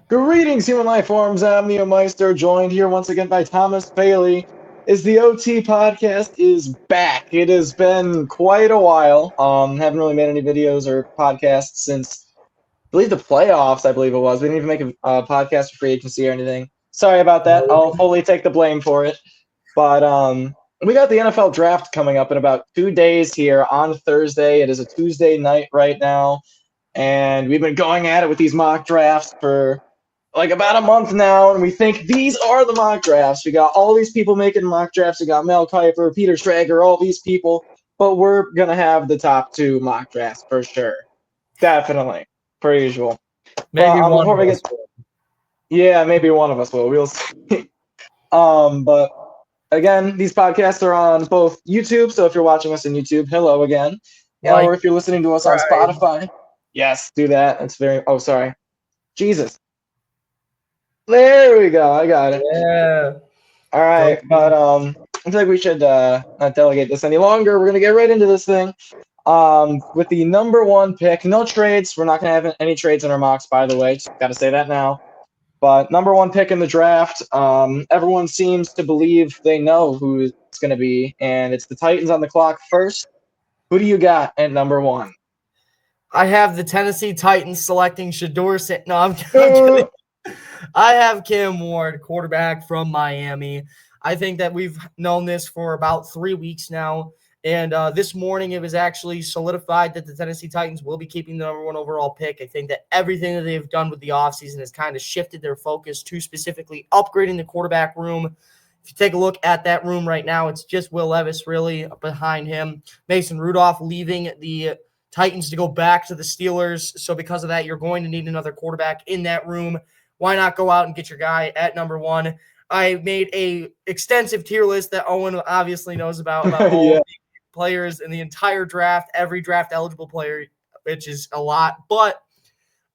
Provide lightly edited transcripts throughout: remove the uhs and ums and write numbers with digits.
Greetings, human life forms. I'm Neo Meister, joined here once again by Thomas Bailey. Is the OT podcast is back. It has been quite a while. Haven't really made any videos or podcasts since I believe the playoffs. I believe it was. We didn't even make a podcast for free agency or anything. Sorry about that. I'll fully take the blame for it. But we got the NFL draft coming up in about 2 days here on Thursday. It is a Tuesday night right now, and we've been going at it with these mock drafts for like about a month now, and we think these are the mock drafts. We got all these people making mock drafts. We got Mel Kiper, Peter Schrager, all these people, but we're gonna have the top two mock drafts for sure, definitely, per usual. Maybe But one before we of us get, will. yeah, maybe one of us will. We'll see. But again, these podcasts are on both YouTube. So if you're watching us on YouTube, hello again. Yeah, Like, or if you're listening to us on subscribe. Spotify, yes, do that. It's very. Oh, sorry, Jesus. There we go. I got it. Yeah. All right, Go. but I feel like we should not delegate this any longer. We're gonna get right into this thing. With the number one pick, no trades. We're not gonna have any trades in our mocks, by the way. Just gotta say that now. But number one pick in the draft, everyone seems to believe they know who it's gonna be, and it's the Titans on the clock first. Who do you got at number one? I have the Tennessee Titans selecting Shador. No, I'm kidding. I have Cam Ward, quarterback from Miami. I think that we've known this for about 3 weeks now. And this morning, it was actually solidified that the Tennessee Titans will be keeping the number one overall pick. I think that everything that they've done with the offseason has kind of shifted their focus to specifically upgrading the quarterback room. If you take a look at that room right now, it's just Will Levis really behind him. Mason Rudolph leaving the Titans to go back to the Steelers. So because of that, you're going to need another quarterback in that room. Why not go out and get your guy at number one? I made a extensive tier list that Owen obviously knows about all Yeah. the players in the entire draft, every draft eligible player, which is a lot. But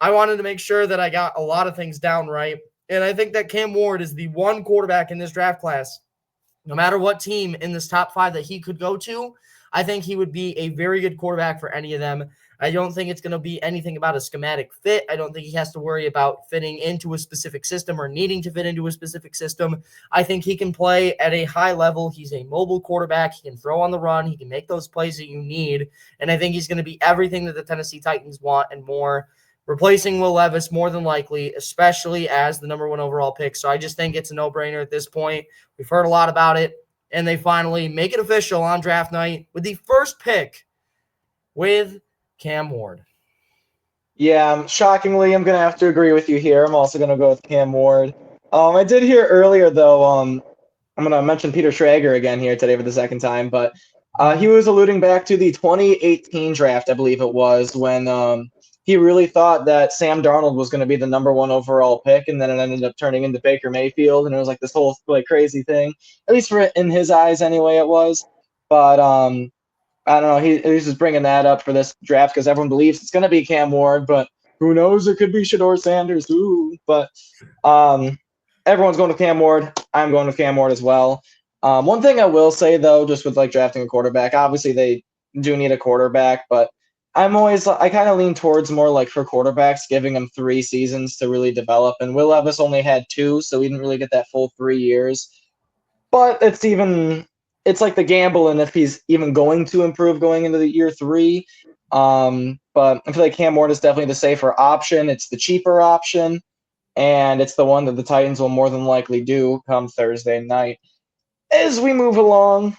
I wanted to make sure that I got a lot of things down right. And I think that Cam Ward is the one quarterback in this draft class, no matter what team in this top five that he could go to, I think he would be a very good quarterback for any of them. I don't think it's going to be anything about a schematic fit. I don't think he has to worry about fitting into a specific system or needing to fit into a specific system. I think he can play at a high level. He's a mobile quarterback. He can throw on the run. He can make those plays that you need. And I think he's going to be everything that the Tennessee Titans want and more, replacing Will Levis more than likely, especially as the number one overall pick. So I just think it's a no-brainer at this point. We've heard a lot about it, and they finally make it official on draft night with the first pick with Cam Ward. Yeah, shockingly, I'm gonna have to agree with you here. I'm also gonna go with Cam Ward. I did hear earlier though. I'm gonna mention Peter Schrager again here today for the second time, but he was alluding back to the 2018 draft, I believe it was, when he really thought that Sam Darnold was going to be the number one overall pick, and then it ended up turning into Baker Mayfield, and it was like this whole like crazy thing. At least for in his eyes, anyway, it was. But I don't know. He's just bringing that up for this draft because everyone believes it's going to be Cam Ward, but who knows? It could be Shador Sanders. Ooh, but everyone's going to Cam Ward. I'm going to Cam Ward as well. One thing I will say though, just with like drafting a quarterback, obviously they do need a quarterback, but I kind of lean towards more like for quarterbacks, giving them 3 seasons to really develop. And Will Levis only had 2, so we didn't really get that full 3 years. But it's like the gamble, and if he's even going to improve going into the year 3. But I feel like Cam Ward is definitely the safer option. It's the cheaper option, and it's the one that the Titans will more than likely do come Thursday night. As we move along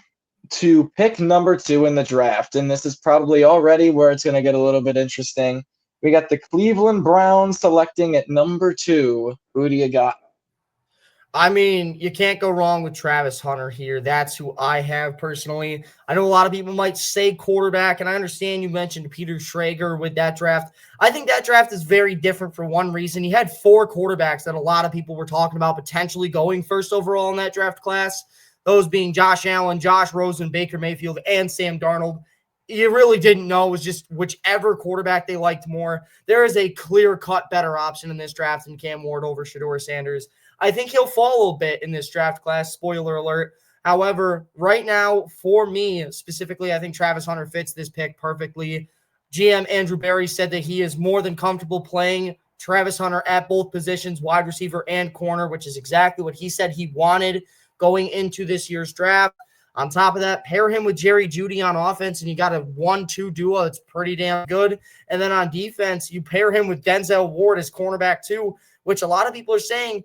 to pick number 2 in the draft, and this is probably already where it's going to get a little bit interesting. We got the Cleveland Browns selecting at number 2. Who do you got? I mean, you can't go wrong with Travis Hunter here. That's who I have personally. I know a lot of people might say quarterback, and I understand you mentioned Peter Schrager with that draft. I think that draft is very different for one reason. He had 4 quarterbacks that a lot of people were talking about potentially going first overall in that draft class, those being Josh Allen, Josh Rosen, Baker Mayfield, and Sam Darnold. You really didn't know. It was just whichever quarterback they liked more. There is a clear-cut better option in this draft than Cam Ward over Shador Sanders. I think he'll fall a bit in this draft class, spoiler alert. However, right now, for me specifically, I think Travis Hunter fits this pick perfectly. GM Andrew Berry said that he is more than comfortable playing Travis Hunter at both positions, wide receiver and corner, which is exactly what he said he wanted going into this year's draft. On top of that, pair him with Jerry Jeudy on offense, and you got a 1-2 duo that's pretty damn good. And then on defense, you pair him with Denzel Ward as cornerback too, which a lot of people are saying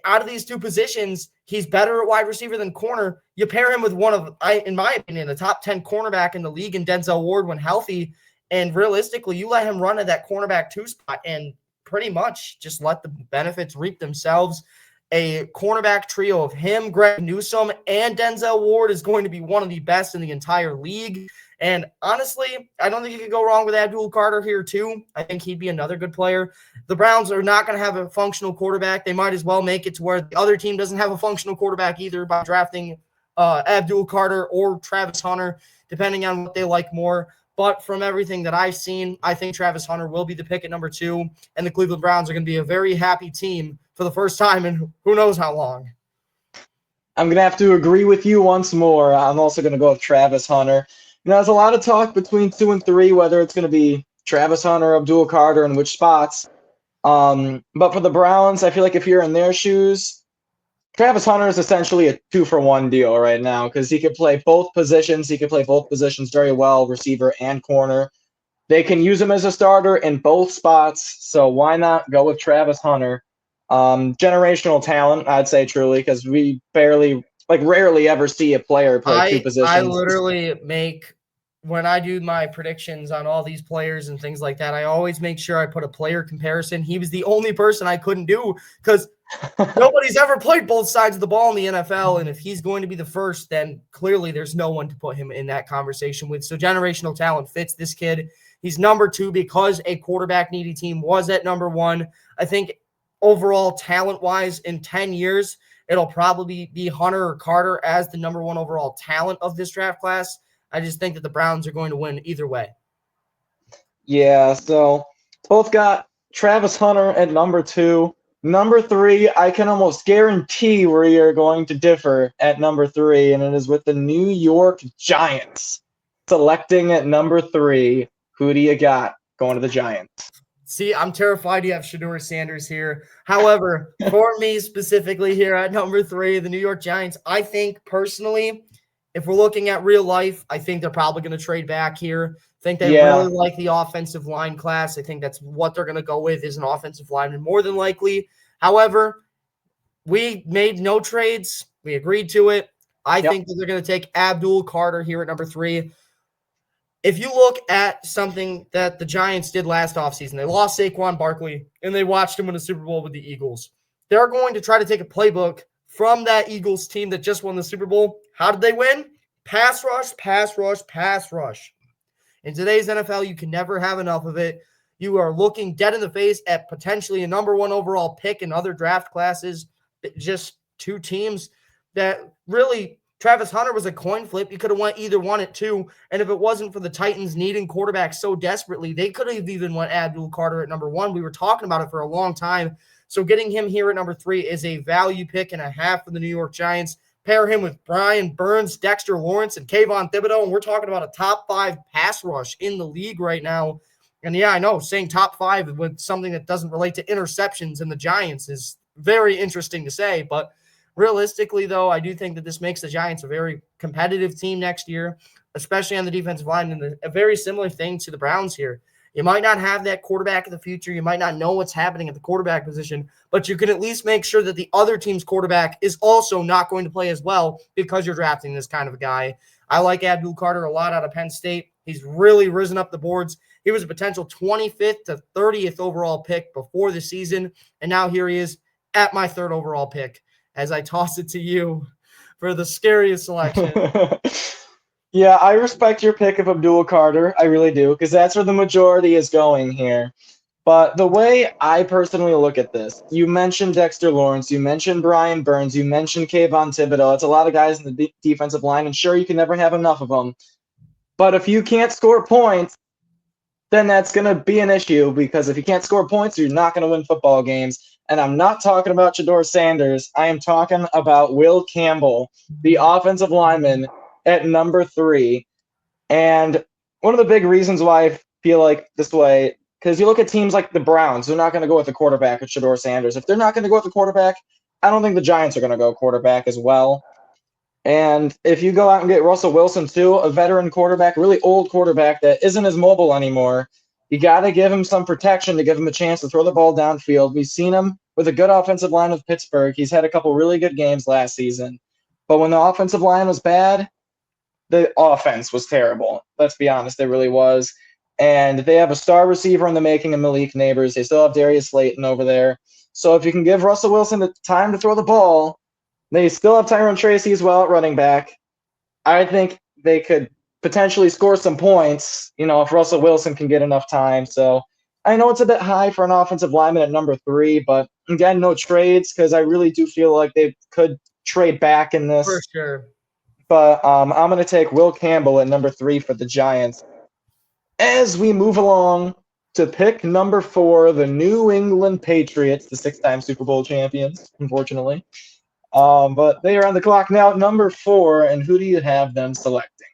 out of these two positions, he's better at wide receiver than corner. You pair him with one of, in my opinion, the top 10 cornerback in the league in Denzel Ward when healthy, and realistically, you let him run at that cornerback 2 spot and pretty much just let the benefits reap themselves. A cornerback trio of him, Greg Newsome, and Denzel Ward is going to be one of the best in the entire league. And honestly, I don't think you could go wrong with Abdul Carter here too. I think he'd be another good player. The Browns are not going to have a functional quarterback. They might as well make it to where the other team doesn't have a functional quarterback either by drafting Abdul Carter or Travis Hunter, depending on what they like more. But from everything that I've seen, I think Travis Hunter will be the pick at number 2, and the Cleveland Browns are going to be a very happy team for the first time in who knows how long. I'm going to have to agree with you once more. I'm also going to go with Travis Hunter. There's a lot of talk between 2 and 3, whether it's going to be Travis Hunter, Abdul Carter, and which spots. But for the Browns, I feel like if you're in their shoes, Travis Hunter is essentially a 2-for-1 deal right now because he could play both positions. He could play both positions very well, receiver and corner. They can use him as a starter in both spots, so why not go with Travis Hunter? Generational talent, I'd say truly, because we rarely ever see a player play 2 positions. I literally when I do my predictions on all these players and things like that, I always make sure I put a player comparison. He was the only person I couldn't do because nobody's ever played both sides of the ball in the NFL, and if he's going to be the first, then clearly there's no one to put him in that conversation with. So generational talent fits this kid. He's number 2 because a quarterback-needy team was at number 1. I think overall talent-wise in 10 years, it'll probably be Hunter or Carter as the number 1 overall talent of this draft class. I just think that the Browns are going to win either way. Yeah, so both got Travis Hunter at number 2. Number 3, I can almost guarantee we are going to differ at number 3, and it is with the New York Giants. Selecting at number 3, who do you got going to the Giants? See, I'm terrified you have Shedeur Sanders here. However, for me specifically here at number 3, the New York Giants, I think personally, if we're looking at real life, I think they're probably going to trade back here. I think they really like the offensive line class. I think that's what they're going to go with is an offensive lineman more than likely. However, we made no trades. We agreed to it. I think that they're going to take Abdul Carter here at number 3. If you look at something that the Giants did last offseason, they lost Saquon Barkley, and they watched him win a Super Bowl with the Eagles. They're going to try to take a playbook from that Eagles team that just won the Super Bowl. How did they win? Pass rush, pass rush, pass rush. In today's NFL, you can never have enough of it. You are looking dead in the face at potentially a number 1 overall pick in other draft classes. Just 2 teams that really – Travis Hunter was a coin flip. You could have went either one at 2. And if it wasn't for the Titans needing quarterbacks so desperately, they could have even went Abdul Carter at number 1. We were talking about it for a long time. So getting him here at number 3 is a value pick and a half for the New York Giants. Pair him with Brian Burns, Dexter Lawrence, and Kayvon Thibodeau, and we're talking about a top 5 pass rush in the league right now. And yeah, I know saying top 5 with something that doesn't relate to interceptions in the Giants is very interesting to say, but realistically, though, I do think that this makes the Giants a very competitive team next year, especially on the defensive line, and a very similar thing to the Browns here. You might not have that quarterback of the future. You might not know what's happening at the quarterback position, but you can at least make sure that the other team's quarterback is also not going to play as well because you're drafting this kind of a guy. I like Abdul Carter a lot out of Penn State. He's really risen up the boards. He was a potential 25th to 30th overall pick before the season, and now here he is at my 3rd overall pick as I toss it to you for the scariest selection. Yeah, I respect your pick of Abdul Carter. I really do, because that's where the majority is going here. But the way I personally look at this, you mentioned Dexter Lawrence, you mentioned Brian Burns, you mentioned Kayvon Thibodeau. It's a lot of guys in the defensive line, and sure, you can never have enough of them. But if you can't score points, then that's going to be an issue, because if you can't score points, you're not going to win football games. And I'm not talking about Shedeur Sanders. I am talking about Will Campbell, the offensive lineman, at number 3. And one of the big reasons why I feel like this way Because you look at teams like the Browns, they're not going to go with the quarterback with Shador Sanders. If they're not going to go with the quarterback, I don't think the Giants are going to go quarterback as well. And if you go out and get Russell Wilson too, a veteran quarterback, really old quarterback that isn't as mobile anymore, you got to give him some protection to give him a chance to throw the ball downfield. We've seen him with a good offensive line with Pittsburgh. He's had a couple really good games last season. But when the offensive line was bad, the offense was terrible. Let's be honest, it really was. And they have a star receiver in the making of Malik Neighbors. They still have Darius Slayton over there. So if you can give Russell Wilson the time to throw the ball, they still have Tyron Tracy as well at running back. I think they could potentially score some points, if Russell Wilson can get enough time. So I know it's a bit high for an offensive lineman at number 3, but again, no trades because I really do feel like they could trade back in this. For sure. But I'm going to take Will Campbell at number 3 for the Giants. As we move along to pick number 4, the New England Patriots, the 6-time Super Bowl champions, unfortunately. But they are on the clock now at number 4, and who do you have them selecting?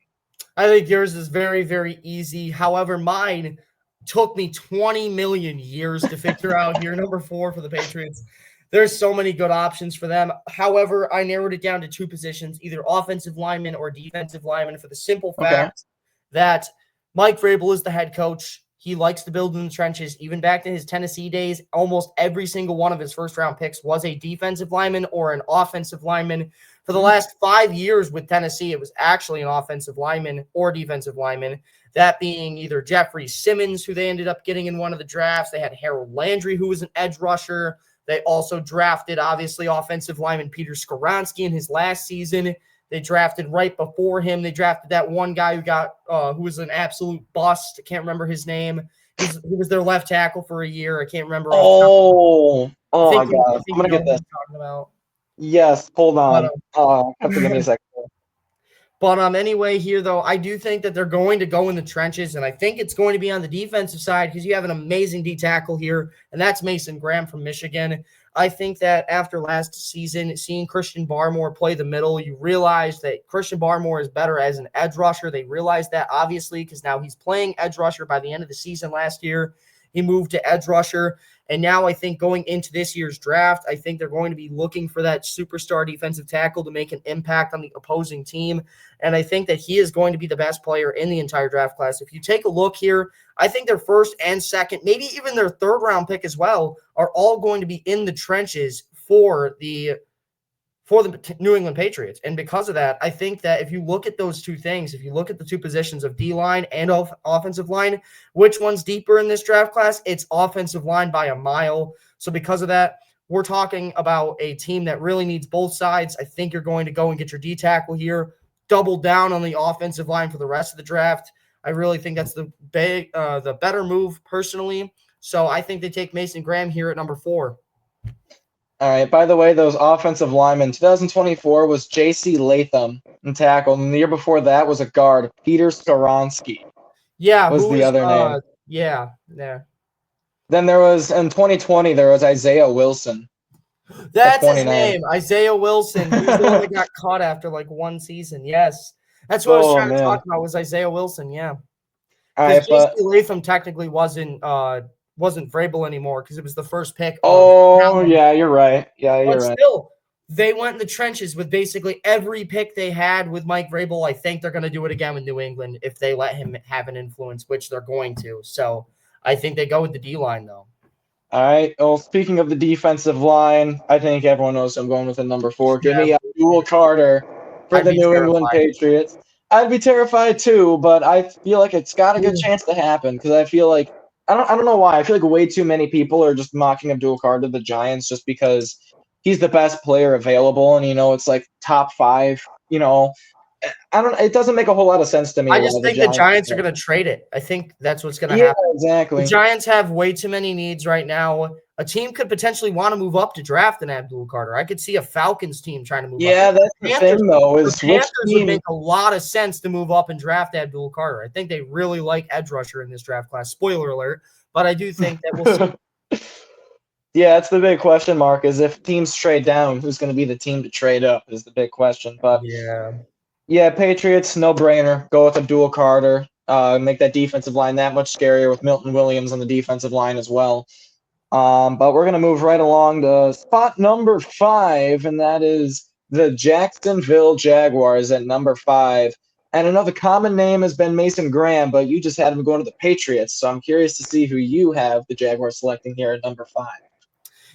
I think yours is very, very easy. However, mine took me 20 million years to figure out here. Number 4 for the Patriots. There's so many good options for them. However, I narrowed it down to 2 positions, either offensive lineman or defensive lineman, for the simple fact that Mike Vrabel is the head coach. He likes to build in the trenches. Even back in his Tennessee days, almost every single one of his first-round picks was a defensive lineman or an offensive lineman. For the last 5 years with Tennessee, it was actually an offensive lineman or defensive lineman, that being either Jeffrey Simmons, who they ended up getting in one of the drafts. They had Harold Landry, who was an edge rusher. They also drafted, obviously, offensive lineman Peter Skoronski in his last season. They drafted right before him. They drafted that one guy who was an absolute bust. I can't remember his name. He was their left tackle for a year. I can't remember. Oh my God. I'm going to get this. Talking about. Yes, hold on. Have to give me a second. But anyway, here, though, I do think that they're going to go in the trenches, and I think it's going to be on the defensive side because you have an amazing D tackle here, and that's Mason Graham from Michigan. I think that after last season, seeing Christian Barmore play the middle, you realize that Christian Barmore is better as an edge rusher. They realized that, obviously, because now he's playing edge rusher by the end of the season last year. He moved to edge rusher. And now I think going into this year's draft, I think they're going to be looking for that superstar defensive tackle to make an impact on the opposing team. And I think that he is going to be the best player in the entire draft class. If you take a look here, I think their first and second, maybe even their third-round pick as well, are all going to be in the trenches for the New England Patriots. And because of that, I think that if you look at those two things, if you look at the two positions of D-line and offensive line, which one's deeper in this draft class? It's offensive line by a mile. So because of that, we're talking about a team that really needs both sides. I think you're going to go and get your D-tackle here, double down on the offensive line for the rest of the draft. I really think that's the better move personally. So I think they take Mason Graham here at number 4. All right. By the way, those offensive linemen, 2024 was J.C. Latham in tackle, and the year before that was a guard, Peter Skoronski. Yeah, was the other name. Yeah. Then there was in 2020 there was Isaiah Wilson. That's his name, Isaiah Wilson. He was the one that got caught after like one season. Yes, that's what I was trying to talk about. Was Isaiah Wilson? Yeah. Because J.C. Latham technically wasn't Vrabel anymore because it was the first pick. Yeah, you're right. But still, they went in the trenches with basically every pick they had with Mike Vrabel. I think they're going to do it again with New England if they let him have an influence, which they're going to. So I think they go with the D-line, though. All right. Well, speaking of the defensive line, I think everyone knows I'm going with a number 4. Give me Abdul Carter for the New England Patriots. I'd be terrified too, but I feel like it's got a good chance to happen because I feel like I don't know why. I feel like way too many people are just mocking Abdul Carter to the Giants just because he's the best player available, and it's like top 5. It doesn't make a whole lot of sense to me. I just think the Giants are going to trade it. I think that's what's going to happen. Exactly. The Giants have way too many needs right now. A team could potentially want to move up to draft an Abdul Carter. I could see a Falcons team trying to move up. Yeah, that's the thing, though. The Panthers would make a lot of sense to move up and draft Abdul Carter. I think they really like edge rusher in this draft class. Spoiler alert. But I do think that we'll see. Yeah, it's the big question mark is if teams trade down, who's going to be the team to trade up is the big question. But yeah, Patriots, no-brainer. Go with Abdul Carter. make that defensive line that much scarier with Milton Williams on the defensive line as well. But we're going to move right along to spot number 5, and that is the Jacksonville Jaguars at number 5. And another common name has been Mason Graham, but you just had him going to the Patriots. So I'm curious to see who you have the Jaguars selecting here at number 5.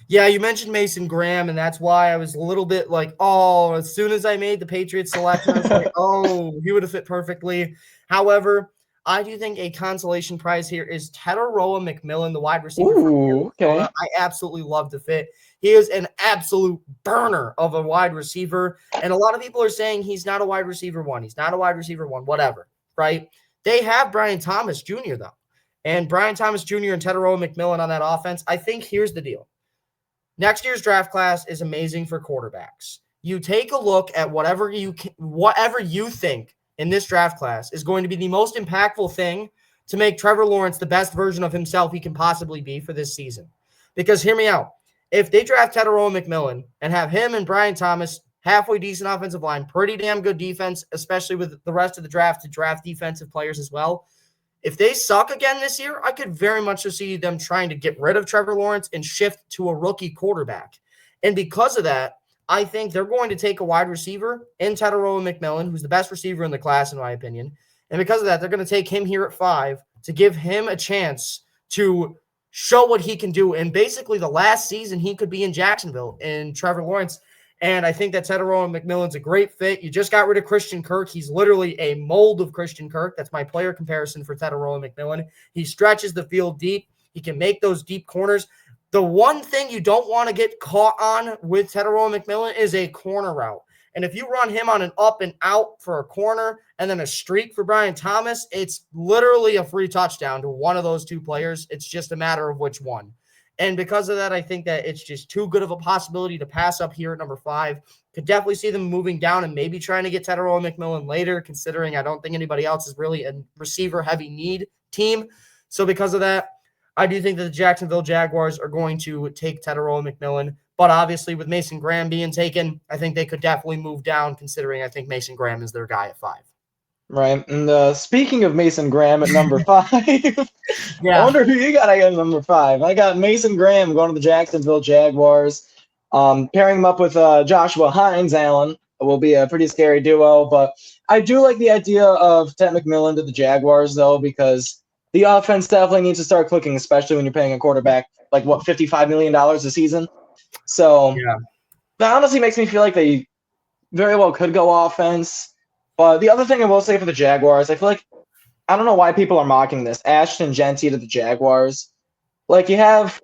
Yeah, you mentioned Mason Graham, and that's why I was a little bit like, oh, as soon as I made the Patriots selection, I was like, oh, he would have fit perfectly. However, I do think a consolation prize here is Teteroa McMillan, the wide receiver. Ooh, okay. I absolutely love the fit. He is an absolute burner of a wide receiver. And a lot of people are saying he's not a wide receiver 1. He's not a wide receiver 1, whatever, right? They have Brian Thomas Jr., though. And Brian Thomas Jr. and Teteroa McMillan on that offense. I think here's the deal. Next year's draft class is amazing for quarterbacks. You take a look at whatever you think in this draft class is going to be the most impactful thing to make Trevor Lawrence the best version of himself he can possibly be for this season. Because hear me out. If they draft Teteroa McMillan and have him and Brian Thomas, halfway decent offensive line, pretty damn good defense, especially with the rest of the draft to draft defensive players as well. If they suck again this year, I could very much see them trying to get rid of Trevor Lawrence and shift to a rookie quarterback. And because of that, I think they're going to take a wide receiver in Teteroa McMillan, who's the best receiver in the class, in my opinion. And because of that, they're going to take him here at 5 to give him a chance to show what he can do. And basically the last season he could be in Jacksonville and Trevor Lawrence. And I think that Teteroa McMillan's a great fit. You just got rid of Christian Kirk. He's literally a mold of Christian Kirk. That's my player comparison for Teteroa McMillan. He stretches the field deep. He can make those deep corners. The one thing you don't want to get caught on with Teteroa McMillan is a corner route. And if you run him on an up and out for a corner and then a streak for Brian Thomas, it's literally a free touchdown to one of those two players. It's just a matter of which one. And because of that, I think that it's just too good of a possibility to pass up here at number 5. Could definitely see them moving down and maybe trying to get Teteroa McMillan later, considering I don't think anybody else is really a receiver-heavy need team. So because of that, I do think that the Jacksonville Jaguars are going to take Teteroa McMillan. But obviously with Mason Graham being taken, I think they could definitely move down, considering I think Mason Graham is their guy at 5. Right. And speaking of Mason Graham at number 5, Yeah. I wonder who you got at number 5. I got Mason Graham going to the Jacksonville Jaguars. Pairing him up with Joshua Hines Allen will be a pretty scary duo. But I do like the idea of Ted McMillan to the Jaguars, though, because the offense definitely needs to start clicking, especially when you're paying a quarterback like, what, $55 million a season? So that honestly makes me feel like they very well could go offense. But the other thing I will say for the Jaguars, I feel like, I don't know why people are mocking this, Ashton Genty to the Jaguars. Like, you have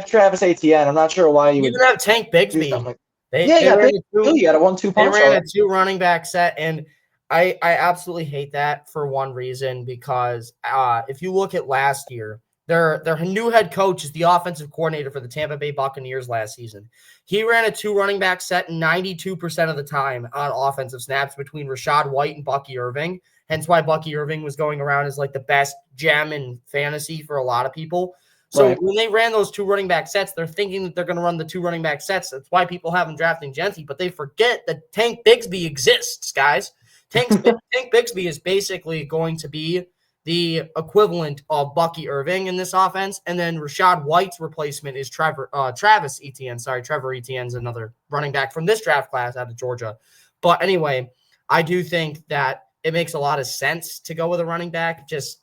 Travis Etienne. I'm not sure why you would even have Tank Bigsby. Like, They you had a 1-2 They punch. ran a 2 running back set, and I absolutely hate that for one reason, because if you look at last year, their new head coach is the offensive coordinator for the Tampa Bay Buccaneers last season. He ran a 2 running back set 92% of the time on offensive snaps between Rachaad White and Bucky Irving. Hence why Bucky Irving was going around as like the best gem in fantasy for a lot of people. So when they ran those 2 running back sets, they're thinking that they're going to run the 2 running back sets. That's why people have them drafting Genty, but they forget that Tank Bigsby exists, guys. Tank Bigsby is basically going to be the equivalent of Bucky Irving in this offense. And then Rachaad White's replacement is Travis Etienne. Sorry, Trevor Etienne's another running back from this draft class out of Georgia. But anyway, I do think that it makes a lot of sense to go with a running back. Just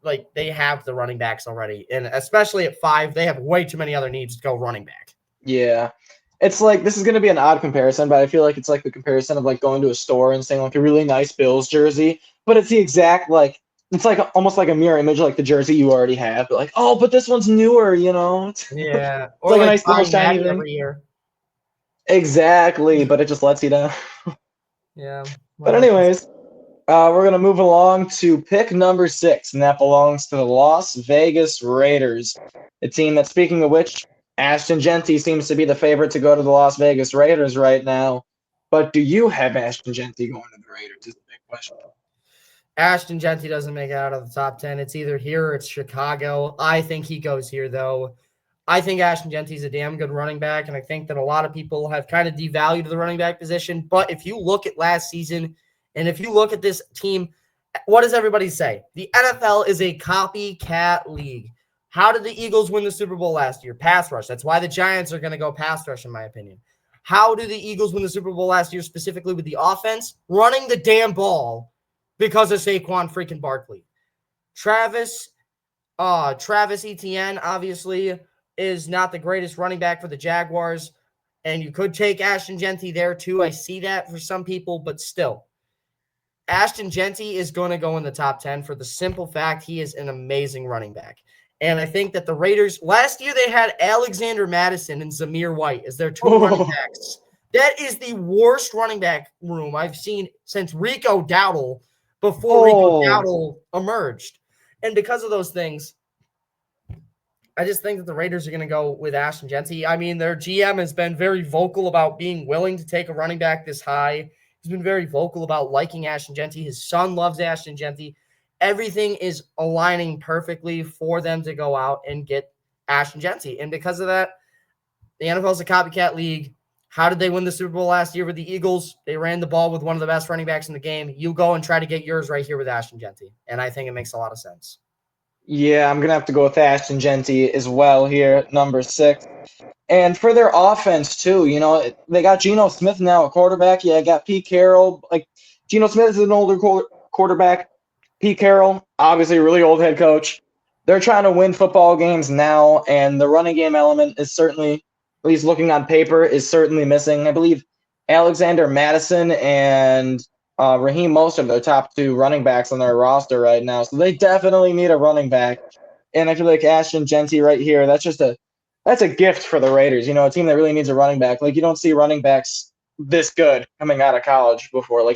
like they have the running backs already. And especially at 5, they have way too many other needs to go running back. Yeah. It's like, this is going to be an odd comparison, but I feel like it's like the comparison of like going to a store and saying like a really nice Bills jersey, but it's the exact like, it's like almost like a mirror image, like the jersey you already have. But like, oh, but this one's newer, you know? Yeah. It's or like a nice little shiny thing. Every year. Exactly, but it just lets you down. Yeah. But anyways, we're going to move along to pick number 6, and that belongs to the Las Vegas Raiders, a team that, speaking of which, Ashton Genty seems to be the favorite to go to the Las Vegas Raiders right now. But do you have Ashton Genty going to the Raiders is the big question. Ashton Genty doesn't make it out of the top 10. It's either here or it's Chicago. I think he goes here, though. I think Ashton Genty's a damn good running back, and I think that a lot of people have kind of devalued the running back position. But if you look at last season, and if you look at this team, what does everybody say? The NFL is a copycat league. How did the Eagles win the Super Bowl last year? Pass rush. That's why the Giants are going to go pass rush, in my opinion. How do the Eagles win the Super Bowl last year, specifically with the offense? Running the damn ball because of Saquon freaking Barkley. Travis Etienne, obviously, is not the greatest running back for the Jaguars. And you could take Ashton Genty there, too. I see that for some people, but still. Ashton Genty is going to go in the top 10 for the simple fact he is an amazing running back. And I think that the Raiders, last year they had Alexander Madison and Zamir White as their two running backs. That is the worst running back room I've seen since Rico Dowdle, before Rico Dowdle emerged. And because of those things, I just think that the Raiders are going to go with Ashton Genty. I mean, their GM has been very vocal about being willing to take a running back this high. He's been very vocal about liking Ashton Genty. His son loves Ashton Genty. Everything is aligning perfectly for them to go out and get Ashton Genty. And because of that, the NFL is a copycat league. How did they win the Super Bowl last year with the Eagles? They ran the ball with one of the best running backs in the game. You go and try to get yours right here with Ashton Genty. And I think it makes a lot of sense. Yeah, I'm going to have to go with Ashton Genty as well here, number 6. And for their offense, too, they got Geno Smith now at quarterback. Yeah, got Pete Carroll. Geno Smith is an older quarterback. Pete Carroll, obviously a really old head coach. They're trying to win football games now, and the running game element is certainly, at least looking on paper, is certainly missing. I believe Alexander Madison and Raheem Mostert are their top 2 running backs on their roster right now, so they definitely need a running back. And I feel like Ashton Genty right here, that's a gift for the Raiders. A team that really needs a running back. You don't see running backs this good coming out of college before.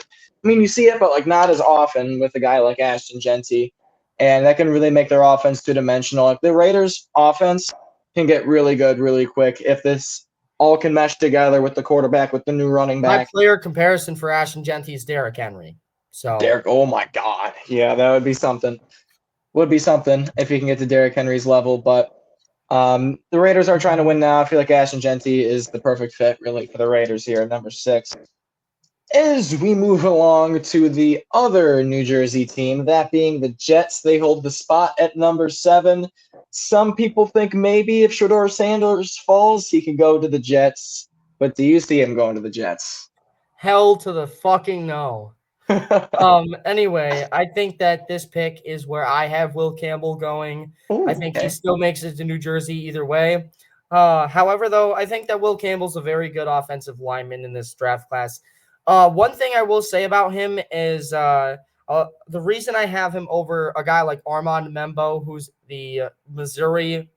You see it, but not as often with a guy like Ashton Genty, and that can really make their offense 2-dimensional. The Raiders' offense can get really good really quick if this all can mesh together with the quarterback, with the new running back. My player comparison for Ashton Genty is Derrick Henry. Oh my God, yeah, that would be something. If you can get to Derrick Henry's level, but the Raiders are trying to win now. I feel like Ashton Genty is the perfect fit, really, for the Raiders here at number 6. As we move along to the other New Jersey team, that being the Jets, they hold the spot at number 7. Some people think maybe if Shedeur Sanders falls, he can go to the Jets. But do you see him going to the Jets? Hell to the fucking no. Anyway, I think that this pick is where I have Will Campbell going. Ooh, I think he still makes it to New Jersey either way. However, though, I think that Will Campbell's a very good offensive lineman in this draft class. One thing I will say about him is the reason I have him over a guy like Armand Membo, who's the Missouri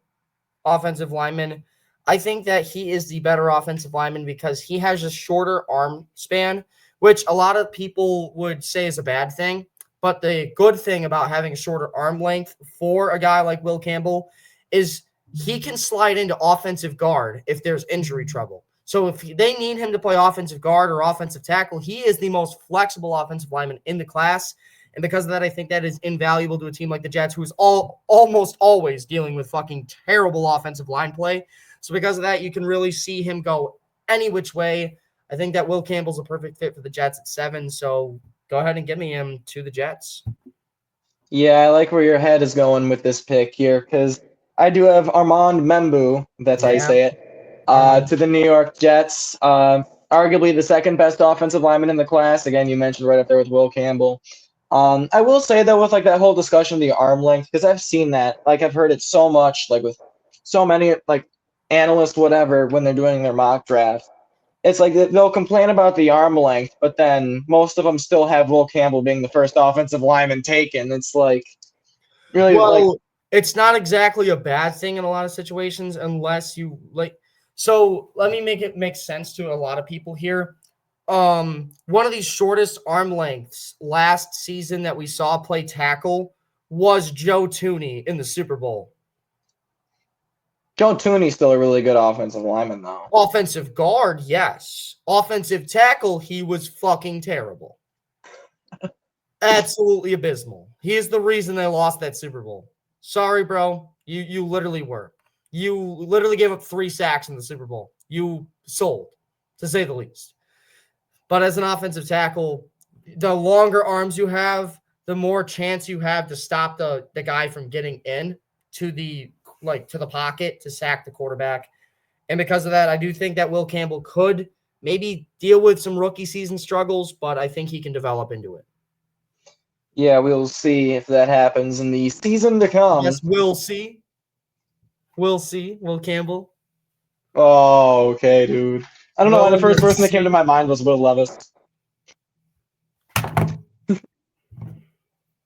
offensive lineman. I think that he is the better offensive lineman because he has a shorter arm span, which a lot of people would say is a bad thing. But the good thing about having a shorter arm length for a guy like Will Campbell is he can slide into offensive guard if there's injury trouble. So if they need him to play offensive guard or offensive tackle, he is the most flexible offensive lineman in the class. And because of that, I think that is invaluable to a team like the Jets, who is almost always dealing with fucking terrible offensive line play. So because of that, you can really see him go any which way. I think that Will Campbell's a perfect fit for the Jets at 7. So go ahead and give me him to the Jets. Yeah, I like where your head is going with this pick here because I do have Armand Membu, that's how you say it, to the New York Jets. Arguably the second best offensive lineman in the class. Again, you mentioned right up there with Will Campbell. I will say, though, with that whole discussion of the arm length, because I've seen that. I've heard it so much, with so many, analysts, whatever, when they're doing their mock draft. It's they'll complain about the arm length, but then most of them still have Will Campbell being the first offensive lineman taken. It's really it's not exactly a bad thing in a lot of situations unless you So let me make it make sense to a lot of people here. One of the shortest arm lengths last season that we saw play tackle was Joe Thuney in the Super Bowl. Joe Thuney's still a really good offensive lineman, though. Offensive guard, yes. Offensive tackle, he was fucking terrible. Absolutely abysmal. He is the reason they lost that Super Bowl. Sorry, bro. You literally were. You literally gave up 3 sacks in the Super Bowl. You sold, to say the least. But as an offensive tackle, the longer arms you have, the more chance you have to stop the guy from getting in to the pocket to sack the quarterback. And because of that, I do think that Will Campbell could maybe deal with some rookie season struggles, but I think he can develop into it. Yeah, we'll see if that happens in the season to come. Yes, we'll see. We'll see. Will Campbell. Oh, okay, dude. I don't know why the first person that came to my mind was Will Levis.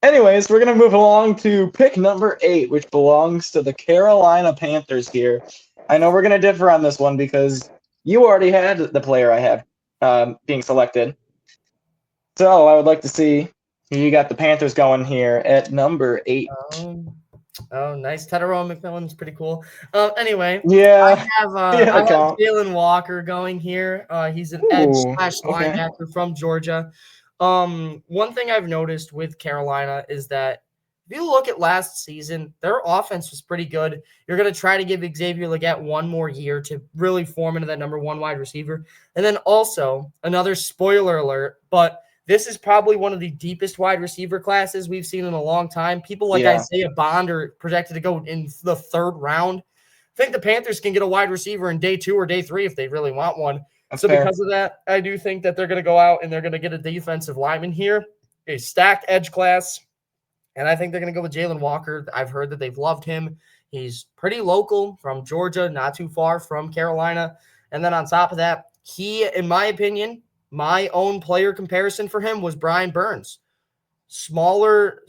Anyways, we're going to move along to pick number 8, which belongs to the Carolina Panthers here. I know we're going to differ on this one because you already had the player I have being selected. So I would like to see who you got the Panthers going here at number 8. Oh, nice. Tyrone McMillan's pretty cool. Anyway, yeah, I have Jalen Walker going here. He's an edge / linebacker from Georgia. One thing I've noticed with Carolina is that if you look at last season, their offense was pretty good. You're going to try to give Xavier Legette one more year to really form into that number 1 wide receiver. And then also, another spoiler alert, but this is probably one of the deepest wide receiver classes we've seen in a long time. People like Isaiah Bond are projected to go in the 3rd round. I think the Panthers can get a wide receiver in day 2 or day 3 if they really want one. That's so fair. Because of that, I do think that they're going to go out and they're going to get a defensive lineman here, a stacked edge class. And I think they're going to go with Jalen Walker. I've heard that they've loved him. He's pretty local from Georgia, not too far from Carolina. And then on top of that, he, in my opinion, my own player comparison for him was Brian Burns. Smaller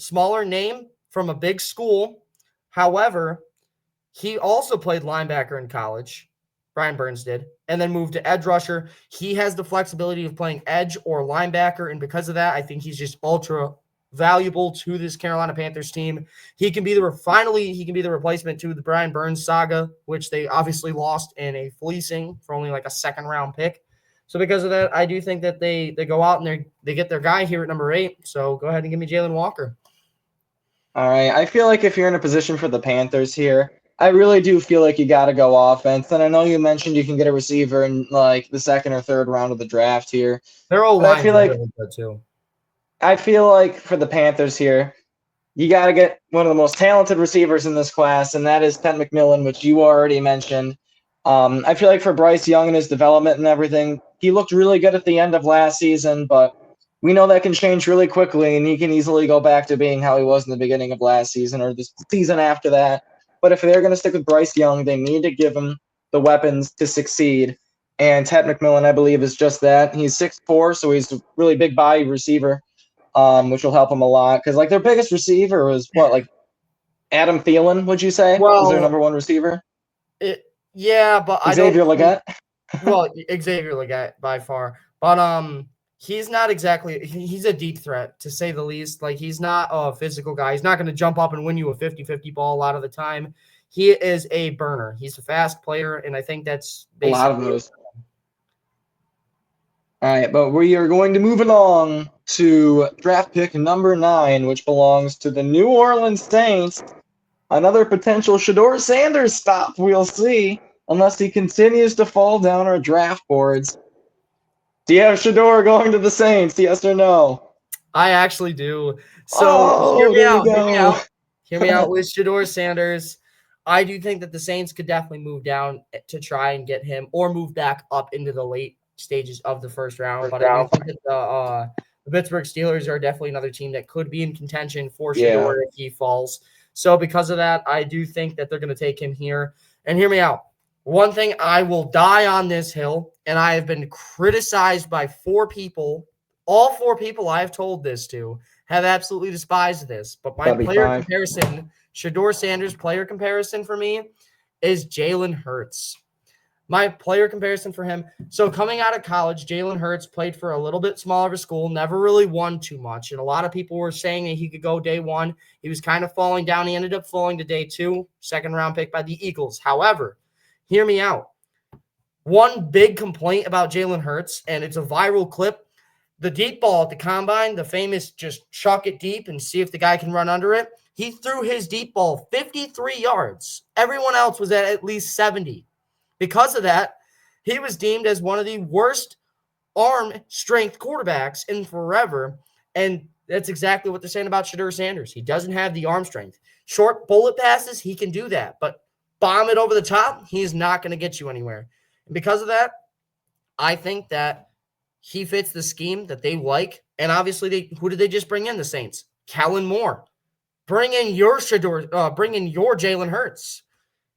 name from a big school. However, he also played linebacker in college. Brian Burns did, and then moved to edge rusher. He has the flexibility of playing edge or linebacker, and because of that, I think he's just ultra valuable to this Carolina Panthers team. He can be the replacement to the Brian Burns saga, which they obviously lost in a fleecing for only like a 2nd-round pick. So because of that, I do think that they go out and they get their guy here at number 8. So go ahead and give me Jalen Walker. All right. I feel like if you're in a position for the Panthers here, I really do feel like you got to go offense. And I know you mentioned you can get a receiver in like the 2nd or 3rd round of the draft here. They're all I feel like too. I feel like for the Panthers here, you got to get one of the most talented receivers in this class, and that is Ted McMillan, which you already mentioned. I feel like for Bryce Young and his development and everything, he looked really good at the end of last season, but we know that can change really quickly, and he can easily go back to being how he was in the beginning of last season or the season after that. But if they're going to stick with Bryce Young, they need to give him the weapons to succeed. And Ted McMillan, I believe, is just that. He's 6'4", so he's a really big body receiver, which will help him a lot. Because, like, their biggest receiver was, Adam Thielen, would you say? Was their number 1 receiver? Yeah, but Xavier Legette? Well, Xavier Legette by far. But he's not exactly – he's a deep threat, to say the least. Like, he's not a physical guy. He's not going to jump up and win you a 50-50 ball a lot of the time. He is a burner. He's a fast player, and I think that's basically – a lot of those. All right, but we are going to move along to draft pick number 9, which belongs to the New Orleans Saints. Another potential Shedeur Sanders stop, we'll see, unless he continues to fall down our draft boards. Do you have Shedeur going to the Saints, yes or no? I actually do. So hear me out. Hear me out with Shedeur Sanders. I do think that the Saints could definitely move down to try and get him or move back up into the late stages of the 1st round. But I think that the Pittsburgh Steelers are definitely another team that could be in contention for Shedeur if he falls. So because of that, I do think that they're going to take him here. And hear me out. One thing, I will die on this hill, and I have been criticized by 4 people. All 4 people I have told this to have absolutely despised this. But my player comparison, Shedeur Sanders player comparison for me is Jalen Hurts. My player comparison for him. So coming out of college, Jalen Hurts played for a little bit smaller of a school, never really won too much. And a lot of people were saying that he could go day 1. He was kind of falling down. He ended up falling to day 2, 2nd-round pick by the Eagles. However, hear me out. One big complaint about Jalen Hurts, and it's a viral clip, the deep ball at the combine, the famous just chuck it deep and see if the guy can run under it. He threw his deep ball 53 yards. Everyone else was at least 70. Because of that, he was deemed as one of the worst arm strength quarterbacks in forever. And That's exactly what they're saying about Shedeur Sanders. He doesn't have the arm strength. Short bullet passes, he can do that. But bomb it over the top, he's not going to get you anywhere. And because of that, I think that he fits the scheme that they like. And obviously, who did they just bring in? The Saints. Kellen Moore. Bring in your Jalen Hurts.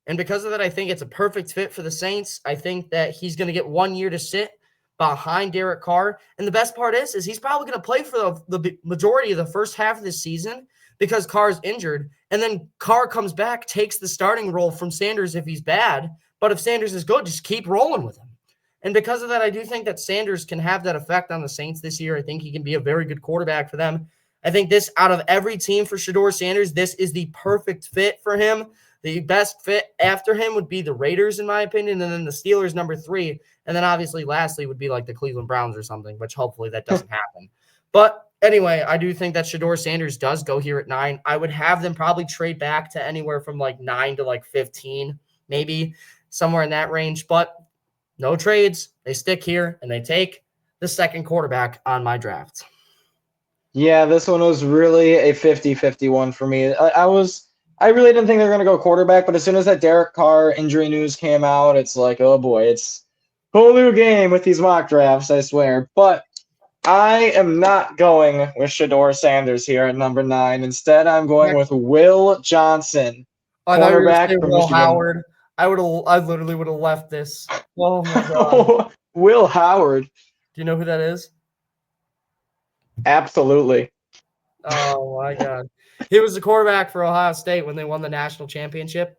And because of that, I think it's a perfect fit for the Saints. I think that he's going to get 1 year to sit behind Derek Carr. And the best part is he's probably going to play for the majority of the first half of this season because Carr's injured. And then Carr comes back, takes the starting role from Sanders if he's bad. But if Sanders is good, just keep rolling with him. And because of that, I do think that Sanders can have that effect on the Saints this year. I think he can be a very good quarterback for them. I think this, out of every team for Shedeur Sanders, this is the perfect fit for him. The best fit after him would be the Raiders, in my opinion, and then the Steelers, number 3. And then obviously, lastly, would be like the Cleveland Browns or something, which hopefully that doesn't happen. But anyway, I do think that Shedeur Sanders does go here at 9. I would have them probably trade back to anywhere from like 9 to like 15, maybe somewhere in that range. But no trades. They stick here, and they take the second quarterback on my draft. Yeah, this one was really a 50-50 one for me. I really didn't think they were going to go quarterback, but as soon as that Derek Carr injury news came out, it's like, oh boy, it's a whole new game with these mock drafts, I swear. But I am not going with Shedeur Sanders here at number 9. Instead, I'm going with Will Johnson, I thought you were going to say from Will Michigan. Howard. I literally would have left this. Oh my god. Will Howard. Do you know who that is? Absolutely. Oh my god. He was the quarterback for Ohio State when they won the national championship.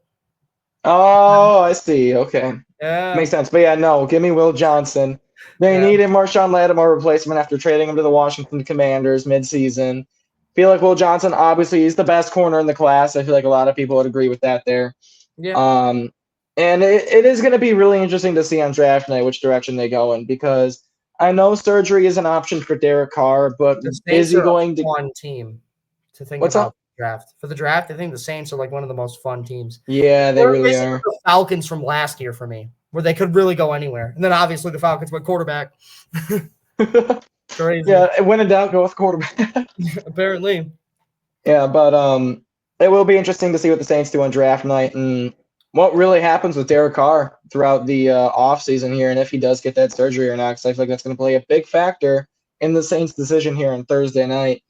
Oh, I see. Okay. Yeah. Makes sense. But yeah, no, give me Will Johnson. They needed Marshawn Lattimore replacement after trading him to the Washington Commanders midseason. Feel like Will Johnson, obviously, he's the best corner in the class. I feel like a lot of people would agree with that there. Yeah. And it is going to be really interesting to see on draft night which direction they go in, because I know surgery is an option for Derek Carr, but is he going to fun team to think What's about up? the draft? For the draft, I think the Saints are like one of the most fun teams. Yeah, they really are. The Falcons from last year for me, where they could really go anywhere. And then obviously the Falcons went quarterback. Crazy. Yeah, when in doubt, go with quarterback. Apparently. Yeah, but it will be interesting to see what the Saints do on draft night and what really happens with Derek Carr throughout the offseason here, and if he does get that surgery or not, because I feel like that's going to play a big factor in the Saints' decision here on Thursday night.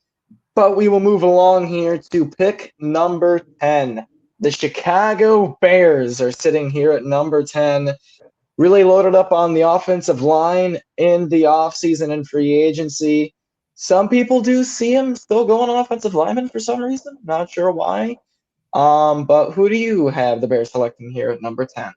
But we will move along here to pick number 10. The Chicago Bears are sitting here at number 10, really loaded up on the offensive line in the offseason and free agency. Some people do see him still going offensive lineman for some reason. Not sure why. But who do you have the Bears selecting here at number 10?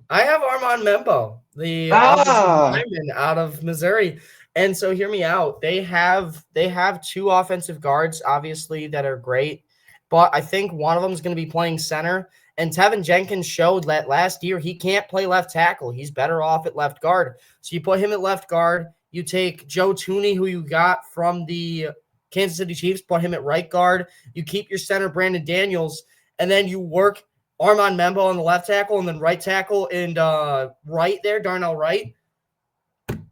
I have Armand Membo, the offensive lineman out of Missouri. And so hear me out. They have 2 offensive guards, obviously, that are great. But I think one of them is going to be playing center. And Tevin Jenkins showed that last year he can't play left tackle. He's better off at left guard. So you put him at left guard. You take Joe Tooney, who you got from the Kansas City Chiefs, put him at right guard. You keep your center, Brandon Daniels. And then you work Armand Membo on the left tackle and then right tackle and right there, Darnell Wright.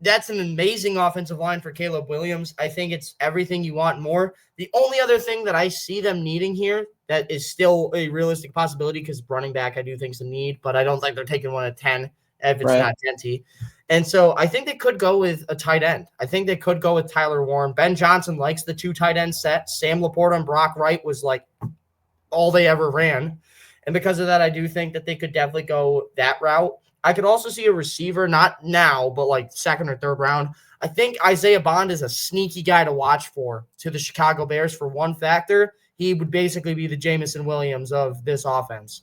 That's an amazing offensive line for Caleb Williams. I think it's everything you want more. The only other thing that I see them needing here that is still a realistic possibility, because running back I do think is a need, but I don't think they're taking one at 10 if it's not Denty. And so I think they could go with a tight end. I think they could go with Tyler Warren. Ben Johnson likes the 2 tight end set. Sam Laporta and Brock Wright was like all they ever ran. And because of that, I do think that they could definitely go that route. I could also see a receiver, not now, but like 2nd or 3rd round. I think Isaiah Bond is a sneaky guy to watch for to the Chicago Bears for one factor. He would basically be the Jameson Williams of this offense.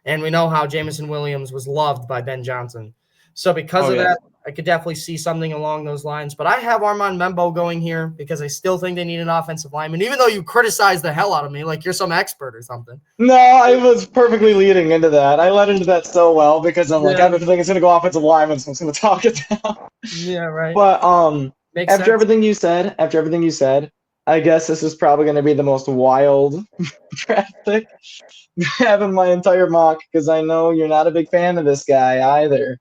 And we know how Jameson Williams was loved by Ben Johnson. So because of that, I could definitely see something along those lines. But I have Armand Membo going here because I still think they need an offensive lineman, even though you criticize the hell out of me like you're some expert or something. No, I was perfectly leading into that. I led into that so well because I'm like, I don't think it's going to go offensive lineman, so I'm just going to talk it down. Yeah, right. But after everything you said, I guess this is probably going to be the most wild draft pick I have in my entire mock, because I know you're not a big fan of this guy either.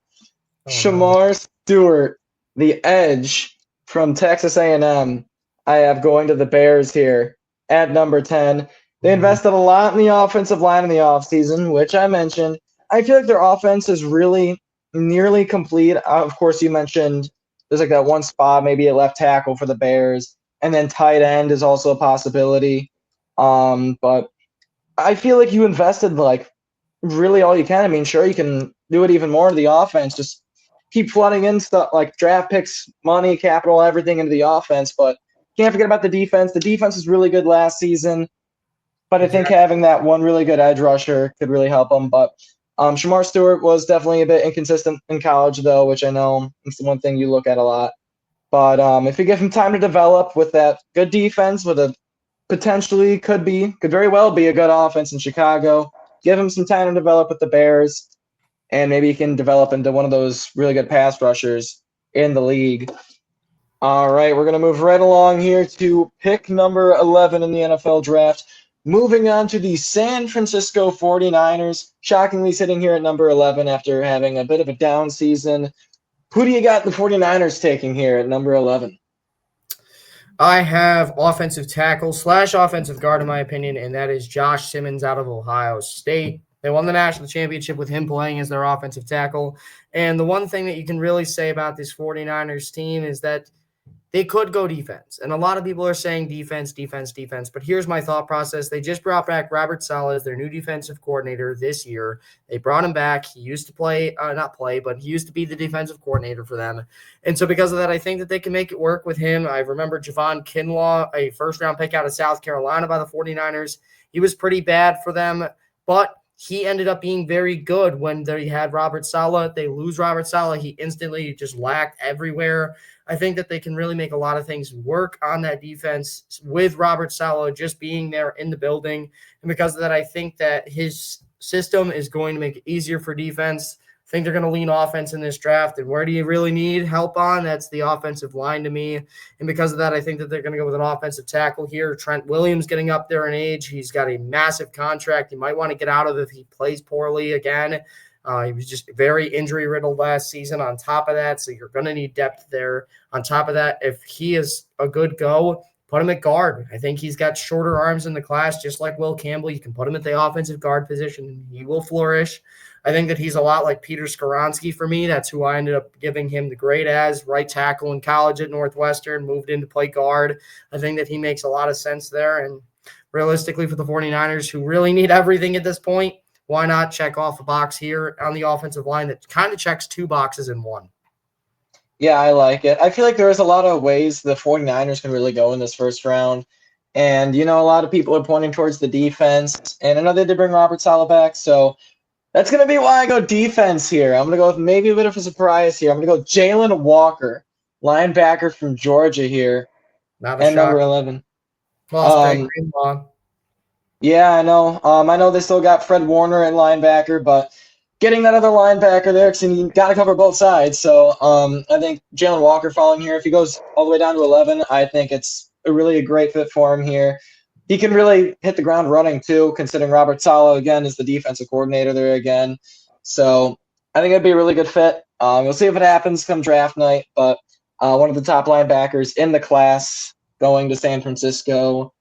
Shamar Stewart, the edge from Texas A&M. I have going to the Bears here at number 10. They invested a lot in the offensive line in the offseason, which I mentioned. I feel like their offense is really nearly complete. Of course, you mentioned there's like that one spot, maybe a left tackle for the Bears, and then tight end is also a possibility. But I feel like you invested like really all you can. I mean, sure, you can do it even more to the offense. Just keep flooding in stuff like draft picks, money, capital, everything into the offense. But can't forget about the defense. The defense was really good last season, but I think Exactly. having that one really good edge rusher could really help them. But Shamar Stewart was definitely a bit inconsistent in college, though, which I know is the one thing you look at a lot. But if you give him time to develop with that good defense, with a potentially could very well be a good offense in Chicago. Give him some time to develop with the Bears, and maybe he can develop into one of those really good pass rushers in the league. All right, we're going to move right along here to pick number 11 in the NFL draft. Moving on to the San Francisco 49ers, shockingly sitting here at number 11 after having a bit of a down season. Who do you got the 49ers taking here at number 11? I have offensive tackle / offensive guard, in my opinion, and that is Josh Simmons out of Ohio State. They won the national championship with him playing as their offensive tackle. And the one thing that you can really say about this 49ers team is that they could go defense. And a lot of people are saying defense. But here's my thought process. They just brought back Robert Saleh as their new defensive coordinator this year. They brought him back. He used to but he used to be the defensive coordinator for them. And so because of that, I think that they can make it work with him. I remember Javon Kinlaw, a first-round pick out of South Carolina by the 49ers. He was pretty bad for them, but he ended up being very good when they had Robert Saleh. They lose Robert Saleh. He instantly just lacked everywhere. I think that they can really make a lot of things work on that defense with Robert Saleh just being there in the building. And because of that, I think that his system is going to make it easier for defense. I think they're going to lean offense in this draft. And where do you really need help on? That's the offensive line to me. And because of that, I think that they're going to go with an offensive tackle here. Trent Williams getting up there in age. He's got a massive contract. You might want to get out of it if he plays poorly again. He was just very injury-riddled last season on top of that, so you're going to need depth there. On top of that, if he is a good go, put him at guard. I think he's got shorter arms in the class, just like Will Campbell. You can put him at the offensive guard position, and he will flourish. I think that he's a lot like Peter Skoronski for me. That's who I ended up giving him the grade as, right tackle in college at Northwestern, moved in to play guard. I think that he makes a lot of sense there, and realistically for the 49ers, who really need everything at this point, why not check off a box here on the offensive line that kind of checks two boxes in one? Yeah, I like it. I feel like there's a lot of ways the 49ers can really go in this first round. And, a lot of people are pointing towards the defense. And I know they did bring Robert Saleh back, so that's going to be why I go defense here. I'm going to go with maybe a bit of a surprise here. I'm going to go Jalen Walker, linebacker from Georgia here, Not a and shock. number 11. Lost Dre Greenlaw. Yeah, I know. I know they still got Fred Warner at linebacker, but getting that other linebacker there, because you got to cover both sides. So I think Jalen Walker falling here, if he goes all the way down to 11, I think it's a great fit for him here. He can really hit the ground running too, considering Robert Saleh again is the defensive coordinator there again. So I think it'd be a really good fit. We'll see if it happens come draft night, but one of the top linebackers in the class going to San Francisco.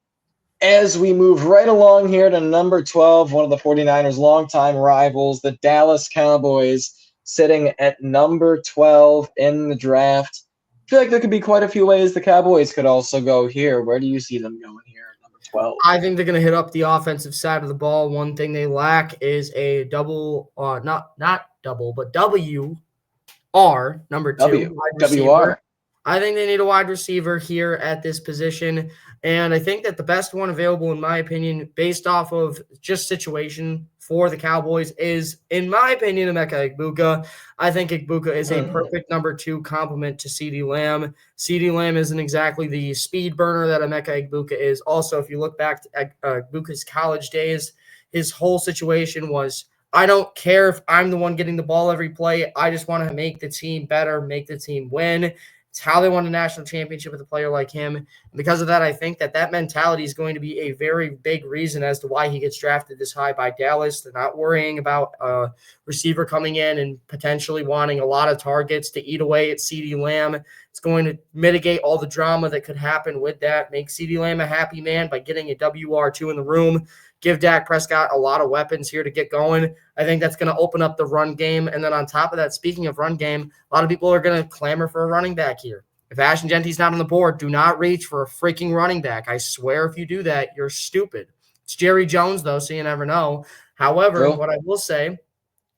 As we move right along here to number 12, one of the 49ers' longtime rivals, the Dallas Cowboys, sitting at number 12 in the draft. I feel like there could be quite a few ways the Cowboys could also go here. Where do you see them going here at number 12? I think they're going to hit up the offensive side of the ball. One thing they lack is a double, not double, but WR, number 2, wide receiver. WR. I think they need a wide receiver here at this position. And I think that the best one available, in my opinion, based off of just situation for the Cowboys is, in my opinion, Emeka Egbuka. I think Egbuka is a perfect number 2 complement to CeeDee Lamb. CeeDee Lamb isn't exactly the speed burner that Emeka Egbuka is. Also, if you look back to Egbuka's college days, his whole situation was, I don't care if I'm the one getting the ball every play. I just want to make the team better, make the team win. It's how they won a national championship with a player like him. And because of that, I think that mentality is going to be a very big reason as to why he gets drafted this high by Dallas. They're not worrying about a receiver coming in and potentially wanting a lot of targets to eat away at CeeDee Lamb. It's going to mitigate all the drama that could happen with that, make CeeDee Lamb a happy man by getting a WR2 in the room, give Dak Prescott a lot of weapons here to get going. I think that's going to open up the run game. And then on top of that, speaking of run game, a lot of people are going to clamor for a running back here. If Ashton Genty's not on the board, do not reach for a freaking running back. I swear if you do that, you're stupid. It's Jerry Jones, though, so you never know. However, what I will say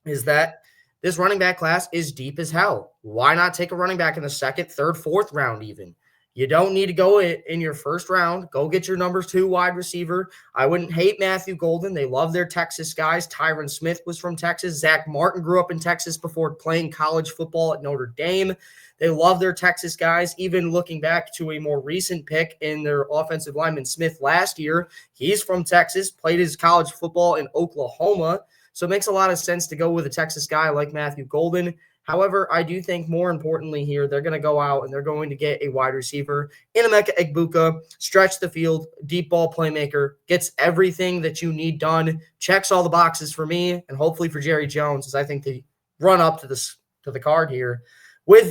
is that this running back class is deep as hell. Why not take a running back in the second, third, fourth round even? You don't need to go in your first round. Go get your number 2 wide receiver. I wouldn't hate Matthew Golden. They love their Texas guys. Tyron Smith was from Texas. Zach Martin grew up in Texas before playing college football at Notre Dame. They love their Texas guys. Even looking back to a more recent pick in their offensive lineman Smith last year, he's from Texas, played his college football in Oklahoma. So it makes a lot of sense to go with a Texas guy like Matthew Golden. However, I do think more importantly here, they're going to go out and they're going to get a wide receiver in Emeka Egbuka, stretch the field, deep ball playmaker, gets everything that you need done, checks all the boxes for me, and hopefully for Jerry Jones, as I think they run up to the card here, and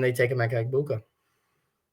they take Emeka Egbuka.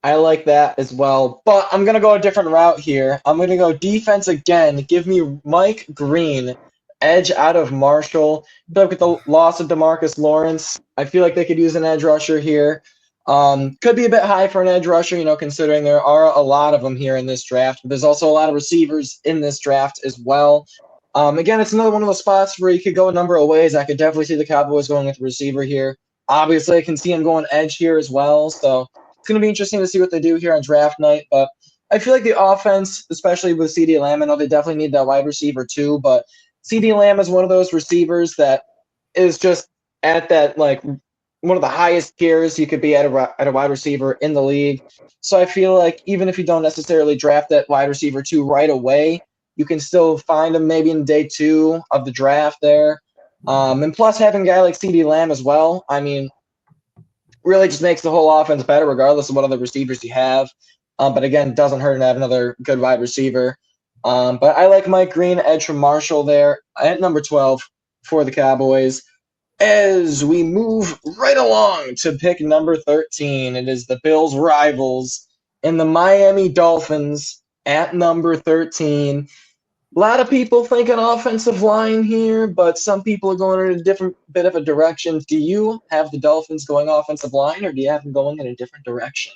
I like that as well, but I'm going to go a different route here. I'm going to go defense again. Give me Mike Green, edge out of Marshall. But with the loss of DeMarcus Lawrence, I feel like they could use an edge rusher here. Could be a bit high for an edge rusher, considering there are a lot of them here in this draft. But there's also a lot of receivers in this draft as well. Again, it's another one of those spots where you could go a number of ways. I could definitely see the Cowboys going with the receiver here. Obviously, I can see him going edge here as well, so it's going to be interesting to see what they do here on draft night, but I feel like the offense, especially with CeeDee Lamb, I know they definitely need that wide receiver too, but CeeDee Lamb is one of those receivers that is just at that, like, one of the highest tiers you could be at a wide receiver in the league. So I feel like even if you don't necessarily draft that wide receiver 2 right away, you can still find him maybe in day 2 of the draft there. And plus having a guy like CeeDee Lamb as well, I mean, really just makes the whole offense better regardless of what other receivers you have. But again, doesn't hurt to have another good wide receiver. But I like Mike Green, edge from Marshall there at number 12 for the Cowboys. As we move right along to pick number 13, it is the Bills' rivals and the Miami Dolphins at number 13. A lot of people think an offensive line here, but some people are going in a different bit of a direction. Do you have the Dolphins going offensive line, or do you have them going in a different direction?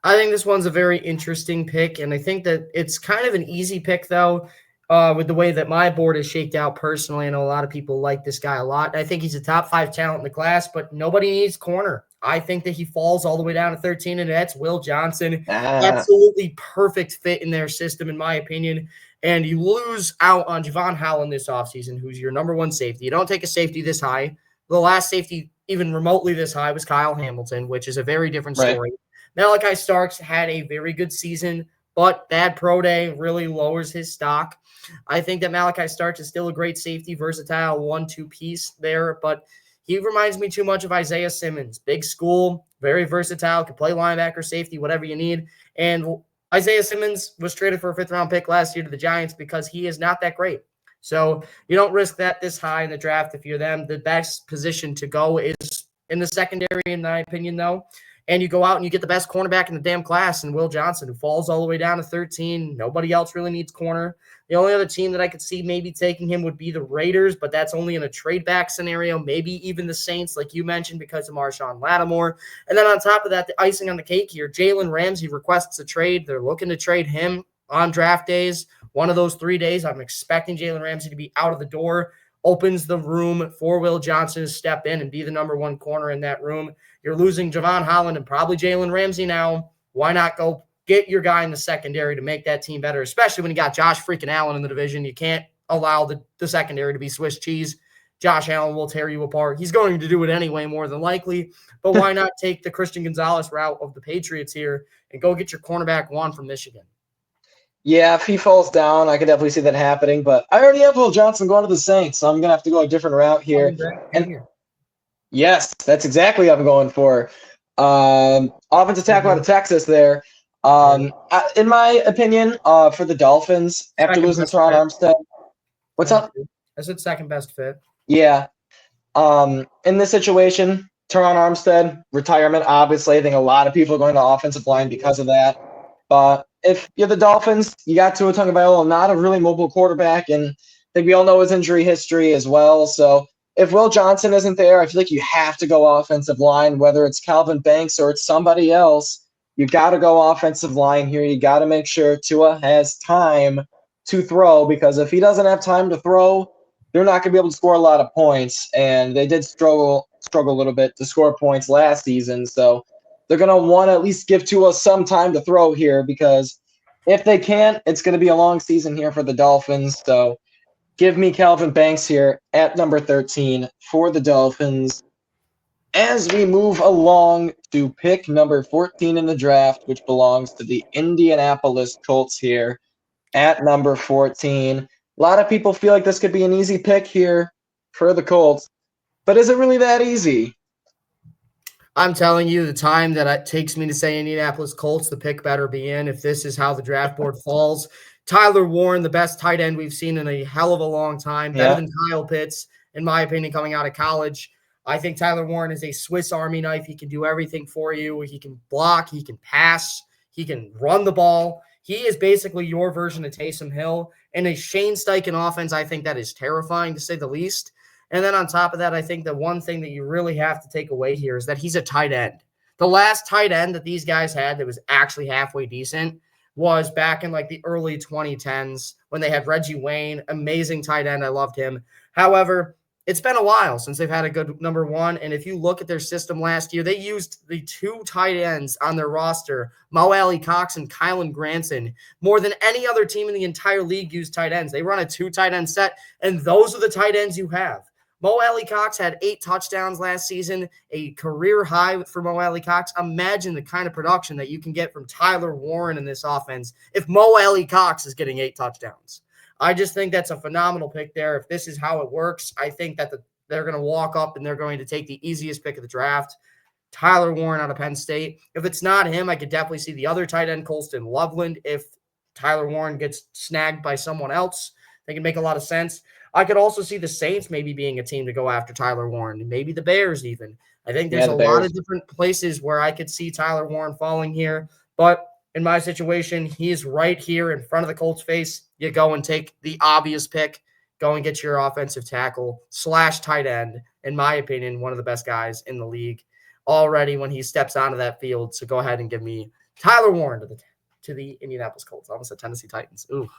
I think this one's a very interesting pick, and I think that it's kind of an easy pick, though, with the way that my board is shaped out personally. I know a lot of people like this guy a lot. I think he's a top 5 talent in the class, but nobody needs corner. I think that he falls all the way down to 13, and that's Will Johnson. Absolutely perfect fit in their system, in my opinion. And you lose out on Javon Holland this offseason, who's your number 1 safety. You don't take a safety this high. The last safety even remotely this high was Kyle Hamilton, which is a very different story. Right. Malachi Starks had a very good season, but bad pro day really lowers his stock. I think that Malachi Starks is still a great safety, versatile 1-2 piece there, but he reminds me too much of Isaiah Simmons. Big school, very versatile, can play linebacker, safety, whatever you need. And Isaiah Simmons was traded for a 5th-round pick last year to the Giants because he is not that great. So you don't risk that this high in the draft if you're them. The best position to go is in the secondary, in my opinion, though. And you go out and you get the best cornerback in the damn class in Will Johnson, who falls all the way down to 13. Nobody else really needs corner. The only other team that I could see maybe taking him would be the Raiders, but that's only in a trade back scenario, maybe even the Saints, like you mentioned, because of Marshawn Lattimore. And then on top of that, the icing on the cake here, Jalen Ramsey requests a trade. They're looking to trade him on draft days. One of those 3 days, I'm expecting Jalen Ramsey to be out of the door. Opens the room for Will Johnson to step in and be the number 1 corner in that room. You're losing Javon Holland and probably Jalen Ramsey now. Why not go get your guy in the secondary to make that team better, especially when you got Josh freaking Allen in the division. You can't allow the secondary to be Swiss cheese. Josh Allen will tear you apart. He's going to do it anyway, more than likely. But why not take the Christian Gonzalez route of the Patriots here and go get your cornerback 1 from Michigan? Yeah, if he falls down, I could definitely see that happening. But I already have Will Johnson going to the Saints, so I'm going to have to go a different route here. Yes, that's exactly what I'm going for. Offensive tackle out of Mhm. Texas there. Yeah. In my opinion, for the Dolphins, after Second losing best Teron fit. Armstead, what's I up? agree. I said second best fit. Yeah. In this situation, Teron Armstead, retirement, obviously. I think a lot of people are going to offensive line because of that. But if you're the Dolphins, you got Tua Tagovailoa, not a really mobile quarterback, and I think we all know his injury history as well. So if Will Johnson isn't there, I feel like you have to go offensive line, whether it's Calvin Banks or it's somebody else. You got to go offensive line here. You got to make sure Tua has time to throw because if he doesn't have time to throw, they're not going to be able to score a lot of points. And they did struggle a little bit to score points last season. So they're going to want to at least give Tua some time to throw here because if they can't, it's going to be a long season here for the Dolphins. So give me Calvin Banks here at number 13 for the Dolphins. As we move along to pick number 14 in the draft, which belongs to the Indianapolis Colts here at number 14. A lot of people feel like this could be an easy pick here for the Colts, but is it really that easy? I'm telling you, the time that it takes me to say Indianapolis Colts, the pick better be in. If this is how the draft board falls, Tyler Warren, the best tight end we've seen in a hell of a long time, better Yeah, than Kyle Pitts, in my opinion, coming out of college. I think Tyler Warren is a Swiss Army knife. He can do everything for you. He can block, he can pass, he can run the ball. He is basically your version of Taysom Hill. And a Shane Steichen offense, I think that is terrifying to say the least. And then on top of that, I think the one thing that you really have to take away here is that he's a tight end. The last tight end that these guys had that was actually halfway decent was back in like the early 2010s when they had Reggie Wayne, amazing tight end. I loved him. However, it's been a while since they've had a good number one. And if you look at their system last year, they used the two tight ends on their roster, Mo Alley Cox and Kylan Granson, more than any other team in the entire league used tight ends. They run a two tight end set, and those are the tight ends you have. Mo Alley Cox had 8 touchdowns last season, a career high for Mo Alley Cox. Imagine the kind of production that you can get from Tyler Warren in this offense if Mo Alley Cox is getting 8 touchdowns. I just think that's a phenomenal pick there. If this is how it works, I think that they're going to walk up and they're going to take the easiest pick of the draft, Tyler Warren out of Penn State. If it's not him, I could definitely see the other tight end, Colston Loveland. If Tyler Warren gets snagged by someone else, they can make a lot of sense. I could also see the Saints maybe being a team to go after Tyler Warren, maybe the Bears even. I think yeah, there's a the lot Bears. of different places where I could see Tyler Warren falling here. But in my situation, he's right here in front of the Colts' face. You go and take the obvious pick. Go and get your offensive tackle / tight end. In my opinion, one of the best guys in the league already when he steps onto that field. So go ahead and give me Tyler Warren to the Indianapolis Colts. I almost said Tennessee Titans. Ooh.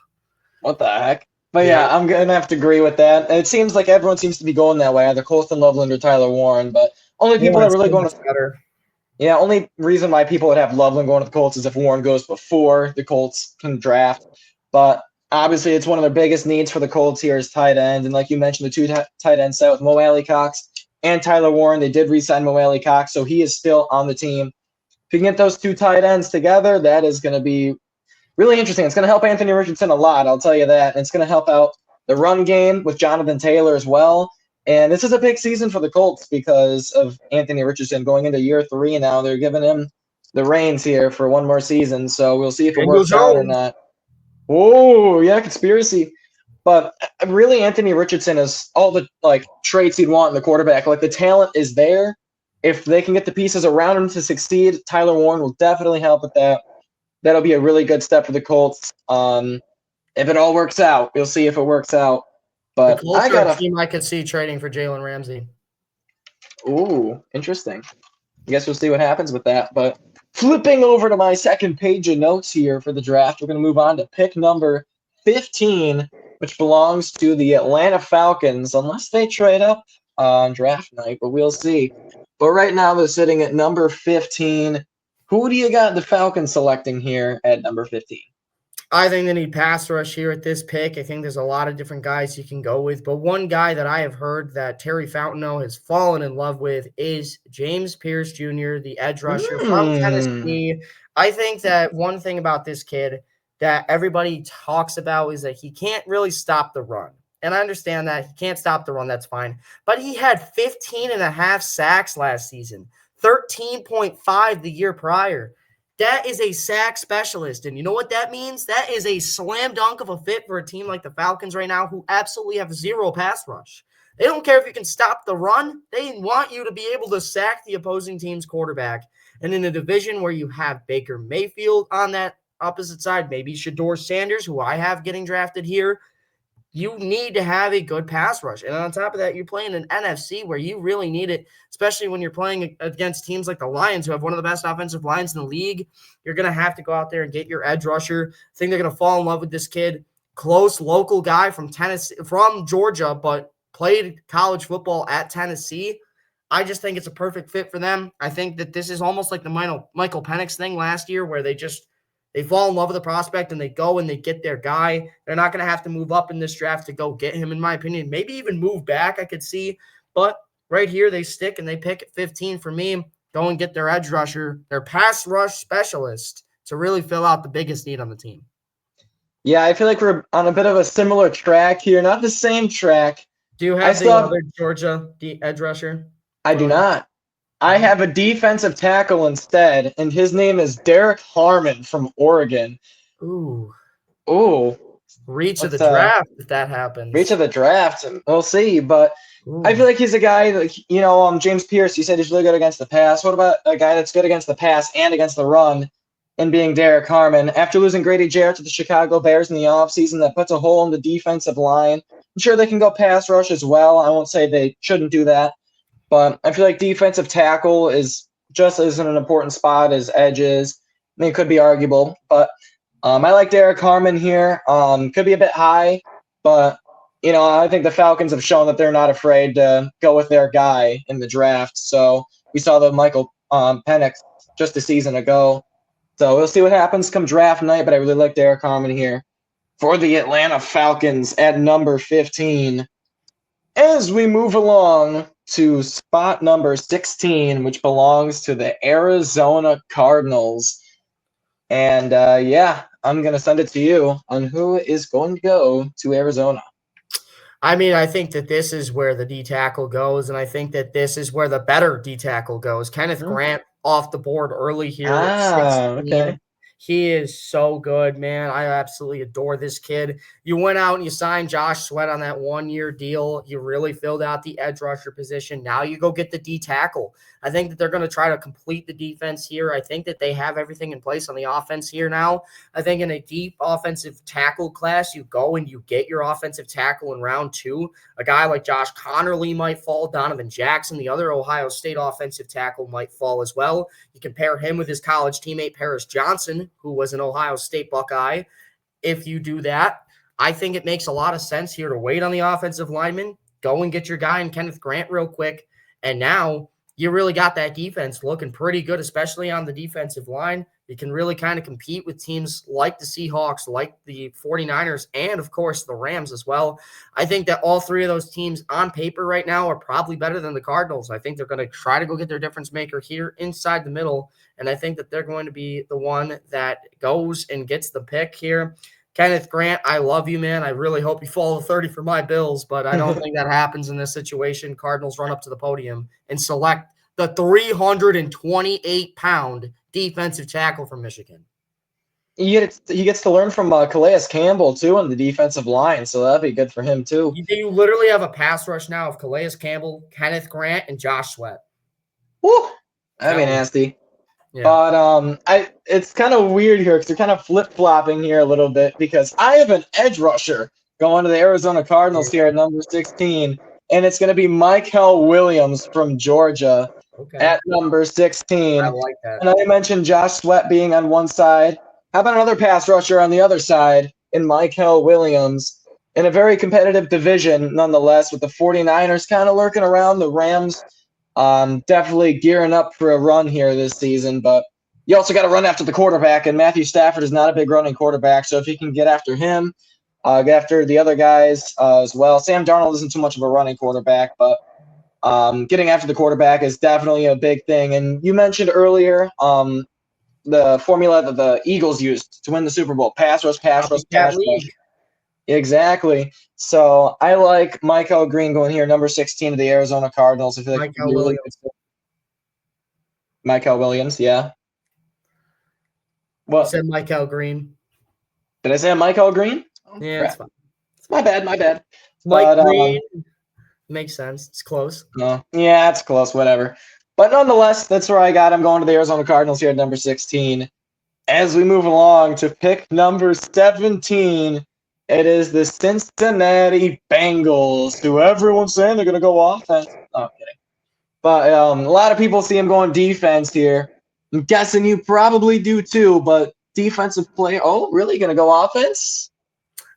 What the heck? But Yeah. yeah, I'm gonna have to agree with that. And it seems like everyone seems to be going that way, either Colston Loveland or Tyler Warren. But only people that Warren's really so going much to better. yeah, only reason why people would have Loveland going to the Colts is if Warren goes before the Colts can draft. But obviously, it's one of their biggest needs for the Colts here is tight end. And like you mentioned, the two tight end set with Mo Alley Cox and Tyler Warren. They did re-sign Mo Alley Cox, so he is still on the team. If you can get those two tight ends together, that is going to be really interesting. It's going to help Anthony Richardson a lot, I'll tell you that. And it's going to help out the run game with Jonathan Taylor as well. And this is a big season for the Colts because of Anthony Richardson going into year 3 now. They're giving him the reins here for one more season. So we'll see if it Daniel works out or Jones. not. Oh, yeah, conspiracy. But really, Anthony Richardson is all the traits you'd want in the quarterback. Like the talent is there. If they can get the pieces around him to succeed, Tyler Warren will definitely help with that. That'll be a really good step for the Colts. If it all works out, we'll see if it works out. The But Colts I are a gotta. team I could see trading for Jalen Ramsey. Ooh, interesting. I guess we'll see what happens with that. But flipping over to my second page of notes here for the draft, we're going to move on to pick number 15, which belongs to the Atlanta Falcons, unless they trade up on draft night, but we'll see. But right now they're sitting at number 15. Who do you got the Falcons selecting here at number 15? I think they need pass rush here at this pick. I think there's a lot of different guys you can go with, but one guy that I have heard that Terry Fontenot has fallen in love with is James Pierce Jr., the edge rusher from Tennessee. I think that one thing about this kid that everybody talks about is that he can't really stop the run. And I understand that he can't stop the run. That's fine. But he had 15 and a half sacks last season, 13.5 the year prior. That is a sack specialist. And you know what that means? That is a slam dunk of a fit for a team like the Falcons right now, who absolutely have zero pass rush. They don't care if you can stop the run. They want you to be able to sack the opposing team's quarterback. And in a division where you have Baker Mayfield on that opposite side, maybe Shedeur Sanders, who I have getting drafted here, you need to have a good pass rush. And on top of that, you're playing an NFC where you really need it, especially when you're playing against teams like the Lions, who have one of the best offensive lines in the league. You're going to have to go out there and get your edge rusher. I think they're going to fall in love with this kid. Close local guy from Tennessee, from Georgia, but played college football at Tennessee. I just think it's a perfect fit for them. I think that this is almost like the Michael Penix thing last year, where they fall in love with the prospect and they go and they get their guy. They're not going to have to move up in this draft to go get him, in my opinion. Maybe even move back, I could see. But right here, they stick and they pick at 15 for me. Go and get their edge rusher, their pass rush specialist, to really fill out the biggest need on the team. Yeah, I feel like we're on a bit of a similar track here. Not the same track. Do you have the other Georgia edge rusher? I do not. I have a defensive tackle instead, and his name is Derek Harmon from Oregon. Ooh. Reach of the draft if that happens. Reach of the draft. We'll see. But I feel like he's a guy, like, James Pierce, you said he's really good against the pass. What about a guy that's good against the pass and against the run, and being Derek Harmon? After losing Grady Jarrett to the Chicago Bears in the offseason, that puts a hole in the defensive line. I'm sure they can go pass rush as well. I won't say they shouldn't do that. But I feel like defensive tackle is just as an important spot as edge is. I mean, it could be arguable, but I like Derek Harmon here. Could be a bit high, but I think the Falcons have shown that they're not afraid to go with their guy in the draft. So we saw the Michael Penix just a season ago. So we'll see what happens come draft night, but I really like Derek Harmon here for the Atlanta Falcons at number 15. As we move along to spot number 16, which belongs to the Arizona Cardinals. And I'm going to send it to you on who is going to go to Arizona. I mean, I think that this is where the D tackle goes, and I think that this is where the better D tackle goes. Kenneth Grant off the board early here. Okay. He is so good, man. I absolutely adore this kid. You went out and you signed Josh Sweat on that 1-year deal. You really filled out the edge rusher position. Now you go get the D tackle. I think that they're going to try to complete the defense here. I think that they have everything in place on the offense here now. I think in a deep offensive tackle class, you go and you get your offensive tackle in round 2. A guy like Josh Connerly might fall. Donovan Jackson, the other Ohio State offensive tackle, might fall as well. You can pair him with his college teammate, Paris Johnson, who was an Ohio State Buckeye. If you do that, I think it makes a lot of sense here to wait on the offensive lineman, go and get your guy in Kenneth Grant real quick, and now you really got that defense looking pretty good, especially on the defensive line. You can really kind of compete with teams like the Seahawks, like the 49ers, and, of course, the Rams as well. I think that all three of those teams on paper right now are probably better than the Cardinals. I think they're going to try to go get their difference maker here inside the middle, and I think that they're going to be the one that goes and gets the pick here. Kenneth Grant, I love you, man. I really hope you follow 30 for my Bills, but I don't think that happens in this situation. Cardinals run up to the podium and select the 328-pound defensive tackle from Michigan. He gets to learn from Calais Campbell, too, on the defensive line, so that'd be good for him, too. You literally have a pass rush now of Calais Campbell, Kenneth Grant, and Josh Sweat. Woo! That'd be nasty. Yeah. But it's kind of weird here because you're kind of flip-flopping here a little bit, because I have an edge rusher going to the Arizona Cardinals here at number 16, and it's going to be Mykel Williams from Georgia at number 16. I like that. And I mentioned Josh Sweat being on one side. How about another pass rusher on the other side in Mykel Williams in a very competitive division nonetheless, with the 49ers kind of lurking around, the Rams definitely gearing up for a run here this season, but you also got to run after the quarterback, and Matthew Stafford is not a big running quarterback, so if you can get after him, get after the other guys as well. Sam Darnold isn't too much of a running quarterback, but getting after the quarterback is definitely a big thing. And you mentioned earlier the formula that the Eagles used to win the Super Bowl: pass rush, pass rush, pass rush. Exactly. So I like Michael Green going here, number 16 of the Arizona Cardinals. I feel like Michael Williams. Michael Williams, yeah. You What said Michael Green. did I say? Michael Green? Oh, Yeah, it's crap. fine. My bad, my bad. Mike But Green makes sense. It's close. no, yeah, it's close, whatever. But nonetheless, that's where I got. I'm going to the Arizona Cardinals here at number 16. As we move along to pick number 17, it is the Cincinnati Bengals, who everyone's saying they're going to go offense. Oh, I'm kidding. But a lot of people see him going defense here. I'm guessing you probably do too, but defensive player. Oh, really? Going to go offense?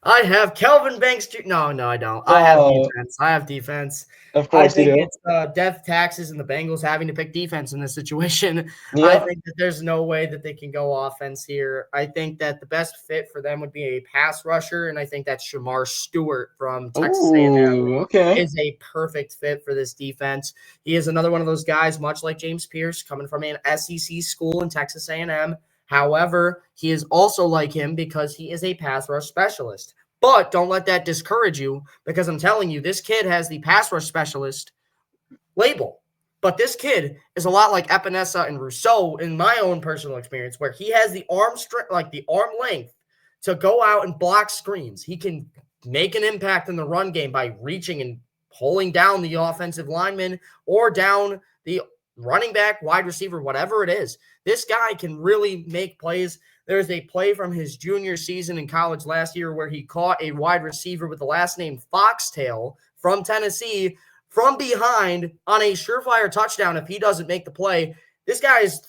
I have Kelvin Banks. No, I don't. I have defense. Of I course you think do. it's death taxes and the Bengals having to pick defense in this situation. I Yep. think that there's no way that they can go offense here. I think that the best fit for them would be a pass rusher, and I think that Shamar Stewart from Texas A&M Ooh, okay. is a perfect fit for this defense. He is another one of those guys, much like James Pierce, coming from an SEC school in Texas A&M. However, he is also like him because he is a pass rush specialist. But don't let that discourage you, because I'm telling you, this kid has the pass rush specialist label. But this kid is a lot like Epinesa and Rousseau in my own personal experience, where he has the arm strength, like the arm length, to go out and block screens. He can make an impact in the run game by reaching and pulling down the offensive lineman or down the running back, wide receiver, whatever it is. This guy can really make plays. There's a play from his junior season in college last year where he caught a wide receiver with the last name Foxtail from Tennessee from behind on a surefire touchdown if he doesn't make the play. This guy is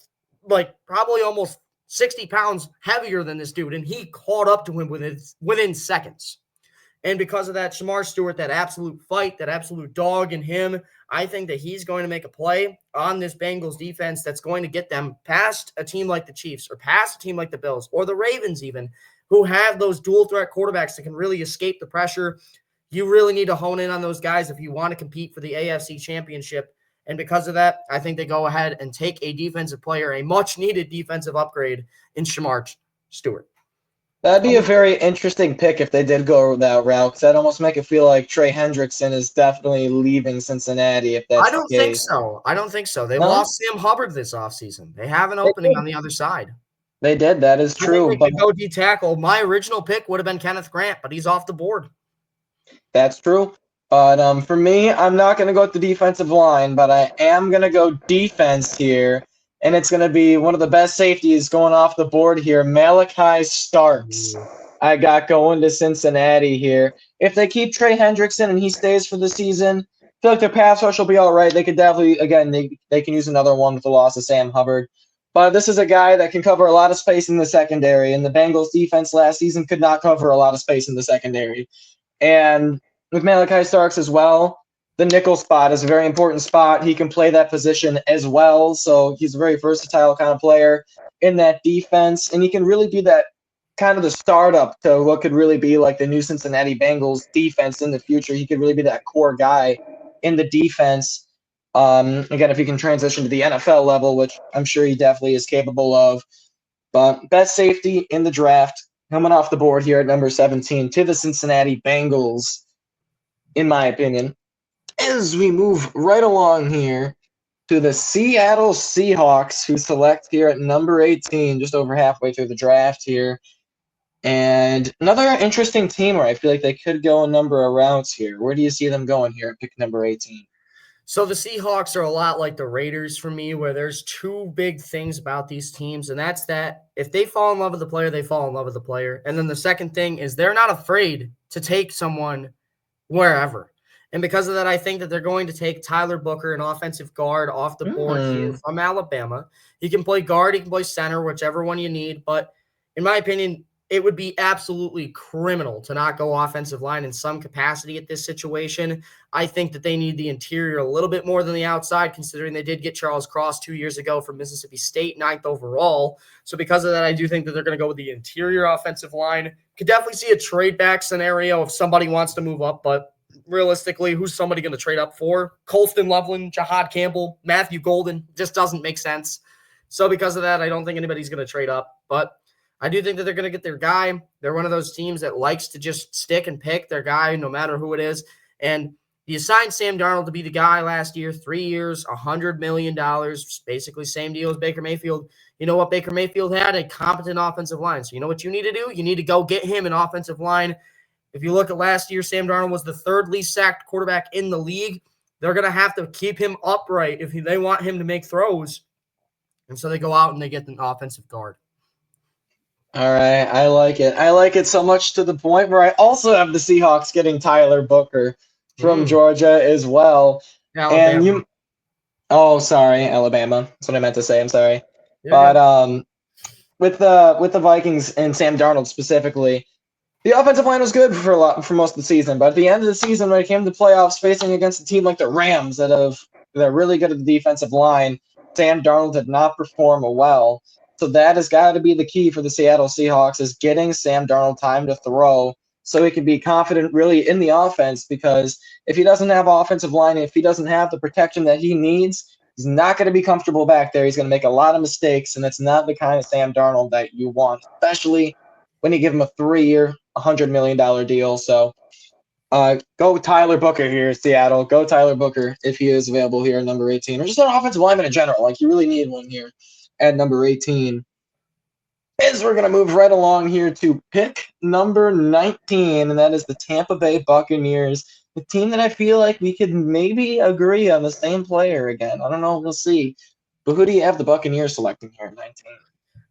like probably almost 60 pounds heavier than this dude, and he caught up to him within seconds. And because of that, Shamar Stewart, that absolute fight, that absolute dog in him, I think that he's going to make a play on this Bengals defense that's going to get them past a team like the Chiefs or past a team like the Bills or the Ravens even, who have those dual threat quarterbacks that can really escape the pressure. You really need to hone in on those guys if you want to compete for the AFC Championship. And because of that, I think they go ahead and take a defensive player, a much-needed defensive upgrade in Shamar Stewart. That'd be a very interesting pick if they did go that route, because that'd almost make it feel like Trey Hendrickson is definitely leaving Cincinnati if that's I don't the think case. so. I don't think so. They No? lost Sam Hubbard this offseason. They have an They opening did. on the other side. They did. That is I true. think they could go D-tackle. My original pick would have been Kenneth Grant, but he's off the board. That's true. But for me, I'm not going to go with the defensive line, but I am going to go defense here. And it's going to be one of the best safeties going off the board here, Malachi Starks. I got going to Cincinnati here. If they keep Trey Hendrickson and he stays for the season, I feel like their pass rush will be all right. They could definitely, again, they can use another one with the loss of Sam Hubbard. But this is a guy that can cover a lot of space in the secondary, and the Bengals defense last season could not cover a lot of space in the secondary. And with Malachi Starks as well, the nickel spot is a very important spot. He can play that position as well, so he's a very versatile kind of player in that defense, and he can really be that kind of the startup to what could really be like the new Cincinnati Bengals defense in the future. He could really be that core guy in the defense. Again, if he can transition to the NFL level, which I'm sure he definitely is capable of. But best safety in the draft, coming off the board here at number 17 to the Cincinnati Bengals, in my opinion. As we move right along here to the Seattle Seahawks, who select here at number 18, just over halfway through the draft here. And another interesting team where I feel like they could go a number of routes here. Where do you see them going here at pick number 18? So the Seahawks are a lot like the Raiders for me, where there's two big things about these teams, and that's that if they fall in love with the player, they fall in love with the player. And then the second thing is they're not afraid to take someone wherever. And because of that, I think that they're going to take Tyler Booker, an offensive guard, off the board here from Alabama. He can play guard, he can play center, whichever one you need. But in my opinion, it would be absolutely criminal to not go offensive line in some capacity at this situation. I think that they need the interior a little bit more than the outside, considering they did get Charles Cross 2 years ago from Mississippi State, 9th overall. So because of that, I do think that they're going to go with the interior offensive line. Could definitely see a trade back scenario if somebody wants to move up, but realistically, who's somebody going to trade up for? Colston Loveland, Jahad Campbell, Matthew Golden. Just doesn't make sense. So because of that, I don't think anybody's going to trade up. But I do think that they're going to get their guy. They're one of those teams that likes to just stick and pick their guy no matter who it is. And you signed Sam Darnold to be the guy last year, 3 years, $100 million, basically same deal as Baker Mayfield. You know what Baker Mayfield had? A competent offensive line. So you know what you need to do? You need to go get him an offensive line. If you look at last year, Sam Darnold was the third least sacked quarterback in the league. They're going to have to keep him upright if they want him to make throws. And so they go out and they get an offensive guard. All right, I like it. I like it so much to the point where I also have the Seahawks getting Tyler Booker from Georgia as well. Alabama. Sorry, Alabama. That's what I meant to say. I'm sorry. Yeah. But with the Vikings and Sam Darnold specifically, the offensive line was good for most of the season. But at the end of the season, when it came to playoffs, facing against a team like the Rams they're really good at the defensive line, Sam Darnold did not perform well. So that has got to be the key for the Seattle Seahawks, is getting Sam Darnold time to throw so he can be confident really in the offense, because if he doesn't have offensive line, if he doesn't have the protection that he needs, he's not going to be comfortable back there. He's going to make a lot of mistakes, and it's not the kind of Sam Darnold that you want, especially when you give him a 3-year, $100 million deal. So go Tyler Booker here, Seattle. Go Tyler Booker if he is available here at number 18, or just an offensive lineman in general. Like, you really need one here at number 18. As we're going to move right along here to pick number 19, and that is the Tampa Bay Buccaneers, the team that I feel like we could maybe agree on the same player again. I don't know. We'll see. But who do you have the Buccaneers selecting here at 19?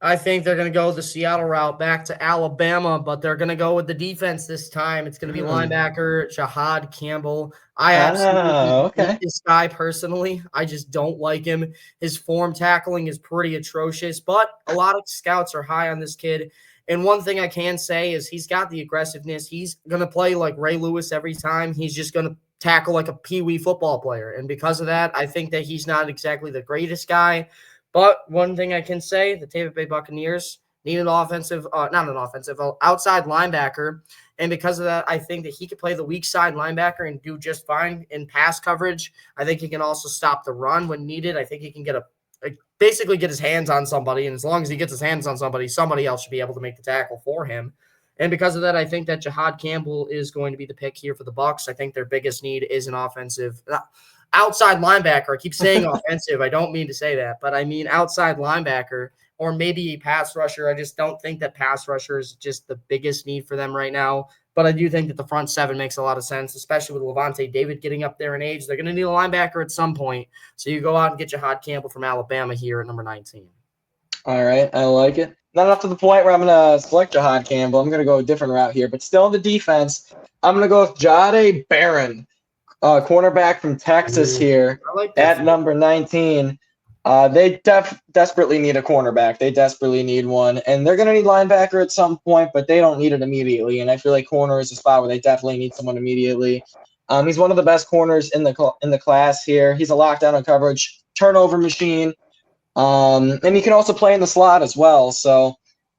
I think they're going to go the Seattle route back to Alabama, but they're going to go with the defense this time. It's going to be linebacker Jahad Campbell. I absolutely hate this guy personally. I just don't like him. His form tackling is pretty atrocious, but a lot of scouts are high on this kid. And one thing I can say is he's got the aggressiveness. He's going to play like Ray Lewis every time. He's just going to tackle like a peewee football player. And because of that, I think that he's not exactly the greatest guy. But one thing I can say, the Tampa Bay Buccaneers need an outside linebacker. And because of that, I think that he could play the weak side linebacker and do just fine in pass coverage. I think he can also stop the run when needed. I think he can basically get his hands on somebody. And as long as he gets his hands on somebody else should be able to make the tackle for him. And because of that, I think that Jahad Campbell is going to be the pick here for the Bucs. I think their biggest need is an outside linebacker. I keep saying offensive. I don't mean to say that, but I mean outside linebacker or maybe a pass rusher. I just don't think that pass rusher is just the biggest need for them right now. But I do think that the front seven makes a lot of sense, especially with Levante David getting up there in age. They're going to need a linebacker at some point. So you go out and get Jahad Campbell from Alabama here at number 19. All right. I like it. Not up to the point where I'm going to select Jahad Campbell. I'm going to go a different route here. But still in the defense, I'm going to go with Jahdae Barron, cornerback from Texas here at number 19. They desperately need a cornerback. They desperately need one. And they're going to need linebacker at some point, but they don't need it immediately. And I feel like corner is a spot where they definitely need someone immediately. He's one of the best corners in the class here. He's a lockdown on coverage, turnover machine. And he can also play in the slot as well. So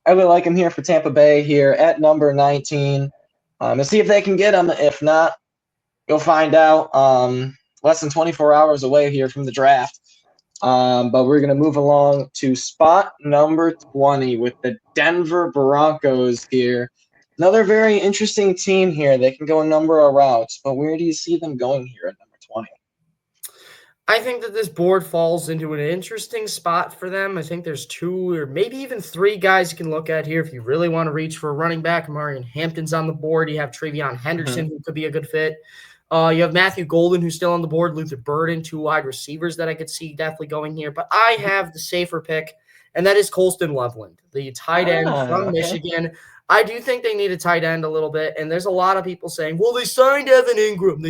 I really like him here for Tampa Bay here at number 19. And see if they can get him. If not, you'll find out less than 24 hours away here from the draft. But we're going to move along to spot number 20 with the Denver Broncos here. Another very interesting team here. They can go a number of routes, but where do you see them going here at number 20? I think that this board falls into an interesting spot for them. I think there's 2 or maybe even 3 guys you can look at here if you really want to reach for a running back. Marion Hampton's on the board. You have Travion Henderson, who could be a good fit. You have Matthew Golden, who's still on the board. Luther Burden, 2 wide receivers that I could see definitely going here. But I have the safer pick, and that is Colston Loveland, the tight end from Michigan. I do think they need a tight end a little bit, and there's a lot of people saying, well, they signed Evan Ingram.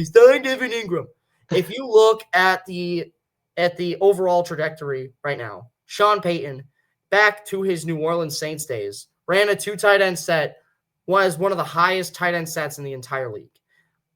If you look at the overall trajectory right now, Sean Payton, back to his New Orleans Saints days, ran a 2 tight end set, was one of the highest tight end sets in the entire league.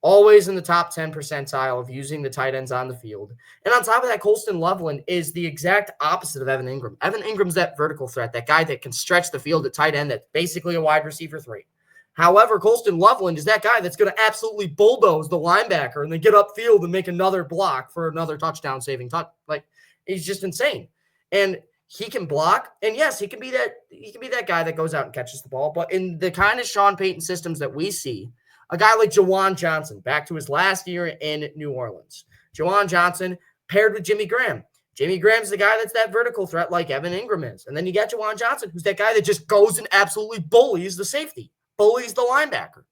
Always in the top 10 percentile of using the tight ends on the field. And on top of that, Colston Loveland is the exact opposite of Evan Ingram. Evan Ingram's that vertical threat, that guy that can stretch the field at tight end that's basically a wide receiver 3. However, Colston Loveland is that guy that's going to absolutely bulldoze the linebacker and then get upfield and make another block for another touchdown saving touch. Like, he's just insane. And he can block, and yes, he can be that guy that goes out and catches the ball. But in the kind of Sean Payton systems that we see, a guy like Jawan Johnson, back to his last year in New Orleans, Jawan Johnson paired with Jimmy Graham. Jimmy Graham's the guy that's that vertical threat like Evan Ingram is. And then you got Jawan Johnson, who's that guy that just goes and absolutely bullies the safety, bullies the linebacker.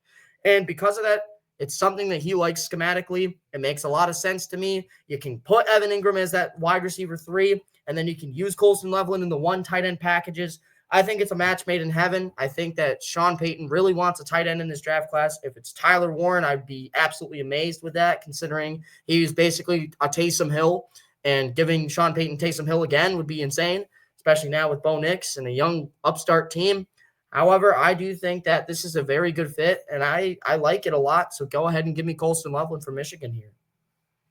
And because of that, it's something that he likes schematically. It makes a lot of sense to me. You can put Evan Ingram as that wide receiver 3, and then you can use Colston Loveland in the 1 tight end packages. I think it's a match made in heaven. I think that Sean Payton really wants a tight end in this draft class. If it's Tyler Warren, I'd be absolutely amazed with that, considering he's basically a Taysom Hill, and giving Sean Payton Taysom Hill again would be insane, especially now with Bo Nix and a young upstart team. However, I do think that this is a very good fit, and I like it a lot. So go ahead and give me Colston Loveland from Michigan here.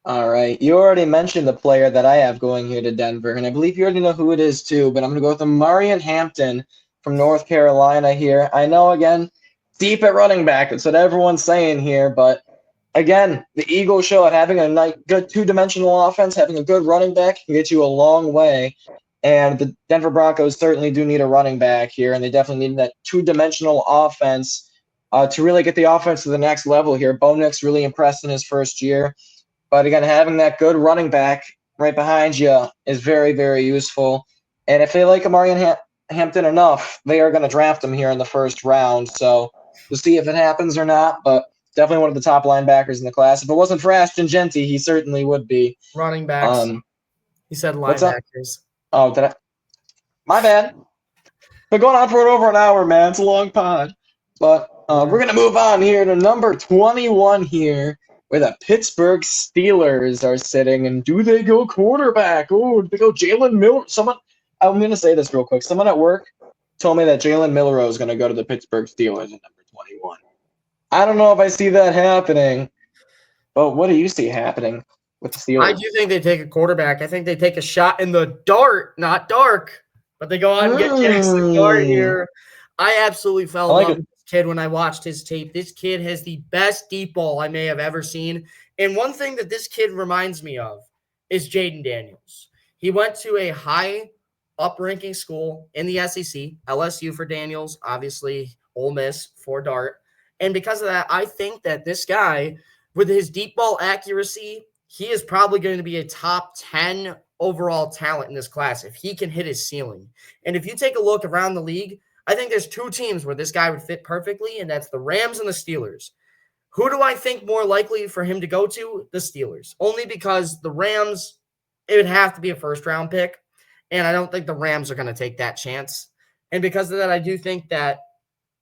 All right. You already mentioned the player that I have going here to Denver, and I believe you already know who it is too, but I'm going to go with Marion Hampton from North Carolina here. I know, again, deep at running back. That's what everyone's saying here, but again, the Eagles show that having a good two-dimensional offense, having a good running back can get you a long way. And the Denver Broncos certainly do need a running back here, and they definitely need that two-dimensional offense to really get the offense to the next level here. Bo Nix really impressed in his first year. But again, having that good running back right behind you is very, very useful. And if they like Amarian Hampton enough, they are going to draft him here in the first round. So we'll see if it happens or not, but definitely one of the top linebackers in the class. If it wasn't for Ashton Genty, he certainly would be. Running backs. He said linebackers. Oh, did I? My bad. Been going on for over an hour, man. It's a long pod. But we're going to move on here to number 21 here, where the Pittsburgh Steelers are sitting. And do they go quarterback? Oh, do they go Jalen Miller? I'm going to say this real quick. Someone at work told me that Jalen Milroe is going to go to the Pittsburgh Steelers at number 21. I don't know if I see that happening, but what do you see happening with the Steelers? I do think they take a quarterback. I think they take a shot in the dart, not dark, but they go out and get Jackson Dart here. I absolutely fell in love with this kid when I watched his tape. This kid has the best deep ball I may have ever seen. And one thing that this kid reminds me of is Jaden Daniels. He went to a high up-ranking school in the SEC, LSU for Daniels, obviously Ole Miss for Dart. And because of that, I think that this guy, with his deep ball accuracy, he is probably going to be a top 10 overall talent in this class if he can hit his ceiling. And if you take a look around the league, I think there's 2 teams where this guy would fit perfectly, and that's the Rams and the Steelers. Who do I think more likely for him to go to? The Steelers. Only because the Rams, it would have to be a first-round pick, and I don't think the Rams are going to take that chance. And because of that, I do think that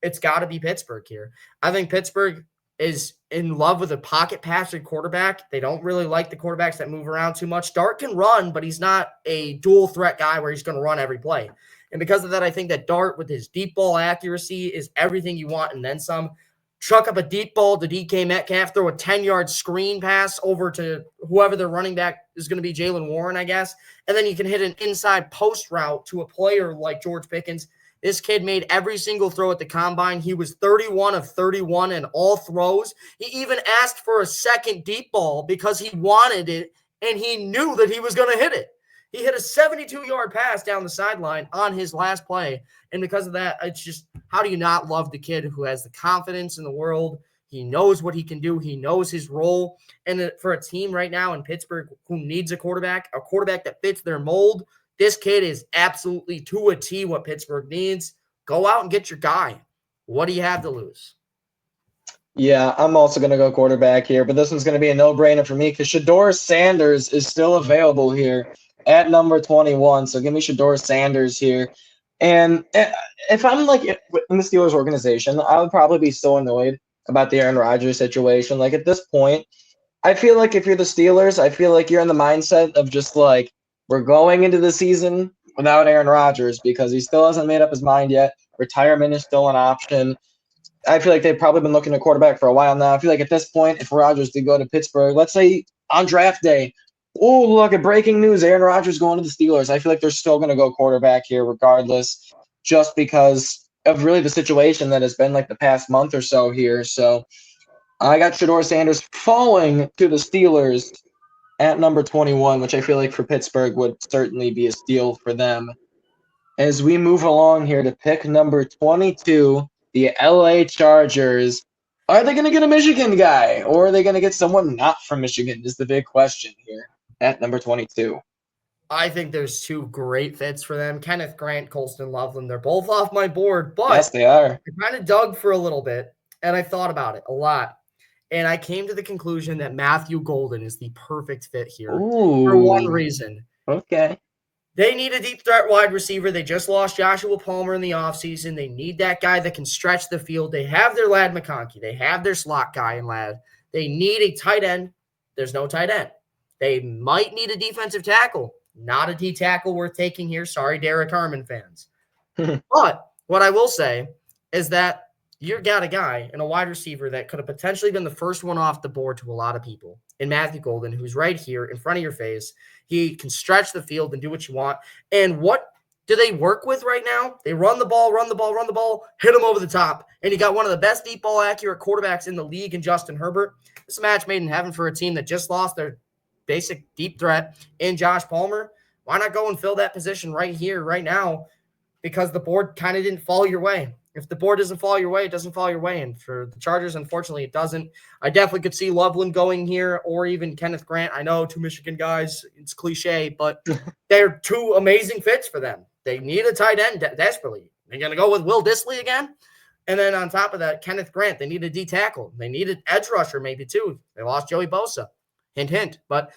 it's got to be Pittsburgh here. I think Pittsburgh is in love with a pocket passing quarterback. They don't really like the quarterbacks that move around too much. Dart can run, but he's not a dual threat guy where he's going to run every play. And because of that, I think that Dart with his deep ball accuracy is everything you want and then some. Chuck up a deep ball to DK Metcalf, throw a 10-yard screen pass over to whoever their running back is going to be, Jalen Warren, I guess. And then you can hit an inside post route to a player like George Pickens. This kid made every single throw at the combine. He was 31 of 31 in all throws. He even asked for a second deep ball because he wanted it, and he knew that he was going to hit it. He hit a 72-yard pass down the sideline on his last play. And because of that, it's just, how do you not love the kid who has the confidence in the world? He knows what he can do. He knows his role. And for a team right now in Pittsburgh who needs a quarterback that fits their mold, this kid is absolutely to a T what Pittsburgh needs. Go out and get your guy. What do you have to lose? Yeah, I'm also going to go quarterback here, but this one's going to be a no-brainer for me because Shedeur Sanders is still available here at number 21. So give me Shedeur Sanders here. And if I'm like in the Steelers organization, I would probably be so annoyed about the Aaron Rodgers situation. Like at this point, I feel like if you're the Steelers, I feel like you're in the mindset of just like, we're going into the season without Aaron Rodgers because he still hasn't made up his mind yet. Retirement is still an option. I feel like they've probably been looking at quarterback for a while now. I feel like at this point, if Rodgers did go to Pittsburgh, let's say on draft day, oh, look at breaking news, Aaron Rodgers going to the Steelers. I feel like they're still going to go quarterback here regardless, just because of really the situation that has been like the past month or so here. So I got Shedeur Sanders falling to the Steelers at number 21, which I feel like for Pittsburgh would certainly be a steal for them. As we move along here to pick number 22, the LA Chargers. Are they going to get a Michigan guy, or are they going to get someone not from Michigan? Is the big question here at number 22. I think there's two great fits for them. Kenneth Grant, Colston Loveland, they're both off my board, Yes, but they are. I kind of dug for a little bit, and I thought about it a lot. And I came to the conclusion that Matthew Golden is the perfect fit here for one Ooh, reason. okay. They need a deep threat wide receiver. They just lost Joshua Palmer in the offseason. They need that guy that can stretch the field. They have their Ladd McConkey. They have their slot guy in Ladd. They need a tight end. There's no tight end. They might need a defensive tackle. Not a D tackle worth taking here. Sorry, Derek Harmon fans. But what I will say is that you got a guy and a wide receiver that could have potentially been the first one off the board to a lot of people in Matthew Golden, who's right here in front of your face. He can stretch the field and do what you want. And what do they work with right now? They run the ball, hit him over the top. And you got one of the best deep ball accurate quarterbacks in the league in Justin Herbert. It's a match made in heaven for a team that just lost their basic deep threat in Josh Palmer. Why not go and fill that position right here, right now? Because the board kind of didn't fall your way. If the board doesn't fall your way, it doesn't fall your way. And for the Chargers, unfortunately, it doesn't. I definitely could see Loveland going here or even Kenneth Grant. I know two Michigan guys, it's cliche, but they're two amazing fits for them. They need a tight end desperately. They're going to go with Will Dissly again. And then on top of that, Kenneth Grant, they need a D tackle. They need an edge rusher maybe too. They lost Joey Bosa. Hint, hint. But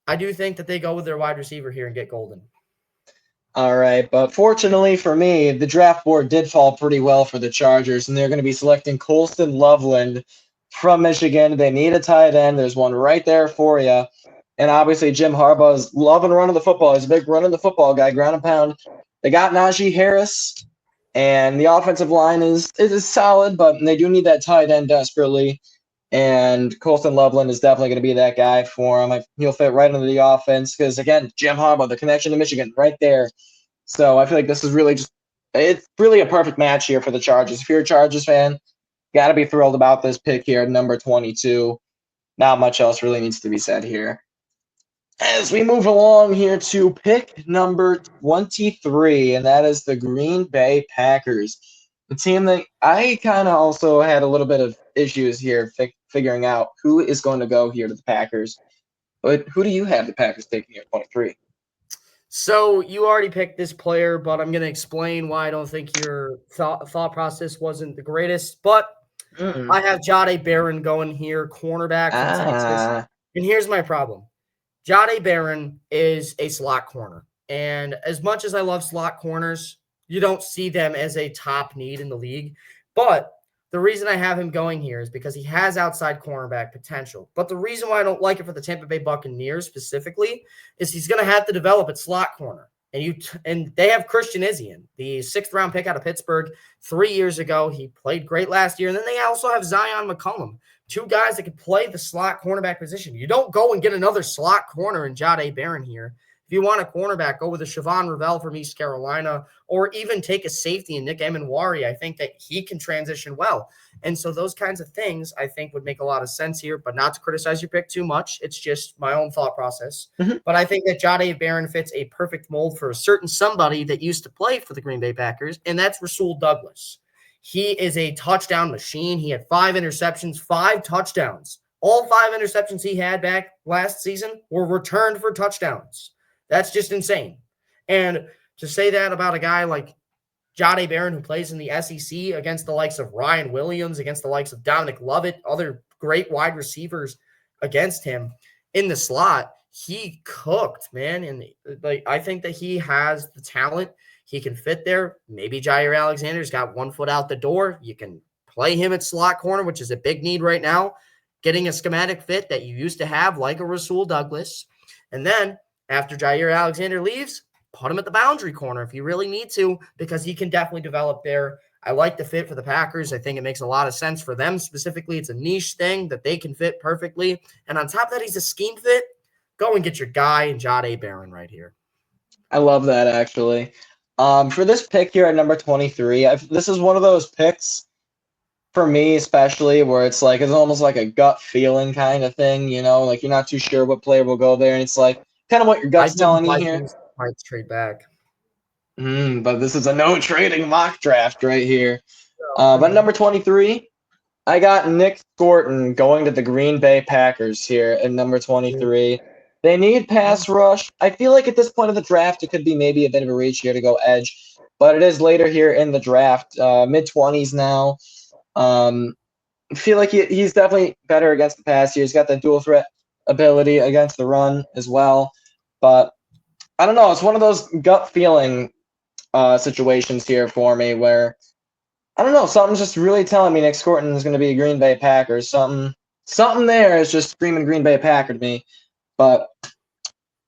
I do think that they go with their wide receiver here and get Golden. All right, but fortunately for me, the draft board did fall pretty well for the Chargers, and they're going to be selecting Colston Loveland from Michigan. They need a tight end. There's one right there for you. And obviously, Jim Harbaugh is loving running the football. He's a big running the football guy, ground and pound. They got Najee Harris, and the offensive line is solid, but they do need that tight end desperately. And Colston Loveland is definitely going to be that guy for him. He'll fit right into the offense because, again, Jim Harbaugh, the connection to Michigan right there. So I feel like this is really it's really a perfect match here for the Chargers. If you're a Chargers fan, got to be thrilled about this pick here at number 22. Not much else really needs to be said here. As we move along here to pick number 23, and that is the Green Bay Packers. The team that I kind of also had a little bit of issues here figuring out who is going to go here to the Packers. But who do you have the Packers taking here at 23? So you already picked this player, but I'm going to explain why I don't think your thought process wasn't the greatest. But I have Jahdae Barron going here, cornerback from Texas. And here's my problem. Jahdae Barron is a slot corner. And as much as I love slot corners, you don't see them as a top need in the league. But the reason I have him going here is because he has outside cornerback potential. But the reason why I don't like it for the Tampa Bay Buccaneers specifically is he's going to have to develop at slot corner. And they have Christian Izien, the 6th-round pick out of Pittsburgh 3 years ago. He played great last year. And then they also have Zion McCollum, two guys that can play the slot cornerback position. You don't go and get another slot corner in Jahdae Barron here. If you want a cornerback, go with a Siobhan Revell from East Carolina, or even take a safety in Nick Emanwari. I think that he can transition well. And so those kinds of things, I think, would make a lot of sense here, but not to criticize your pick too much. It's just my own thought process. Mm-hmm. But I think that Jahdae Barron fits a perfect mold for a certain somebody that used to play for the Green Bay Packers, and that's Rasul Douglas. He is a touchdown machine. He had 5 interceptions, 5 touchdowns. All 5 interceptions he had back last season were returned for touchdowns. That's just insane. And to say that about a guy like Jahdae Barron, who plays in the SEC against the likes of Ryan Williams, against the likes of Dominic Lovett, other great wide receivers against him in the slot, he cooked, man. And I think that he has the talent. He can fit there. Maybe Jair Alexander's got 1 foot out the door. You can play him at slot corner, which is a big need right now. Getting a schematic fit that you used to have, like a Rasul Douglas. And then after Jair Alexander leaves, put him at the boundary corner if you really need to, because he can definitely develop there. I like the fit for the Packers. I think it makes a lot of sense for them specifically. It's a niche thing that they can fit perfectly. And on top of that, he's a scheme fit. Go and get your guy in Jahdae Barron right here. I love that, actually. For this pick here at number 23, this is one of those picks for me, especially where it's almost like a gut feeling kind of thing, like you're not too sure what player will go there. And it's like kind of what your gut's telling you here. Might trade back. But this is a no trading mock draft right here. But Mhm. number 23, I got Nick Scorton going to the Green Bay Packers here at number 23. They need pass rush. I feel like at this point of the draft, it could be maybe a bit of a reach here to go edge, but it is later here in the draft, mid 20s now. I feel like he's definitely better against the pass here. He's got the dual threat ability against the run as well. But I don't know. It's one of those gut feeling situations here for me where I don't know. Something's just really telling me Nick Scorton is going to be a Green Bay Packers. Something there is just screaming Green Bay Packer to me. But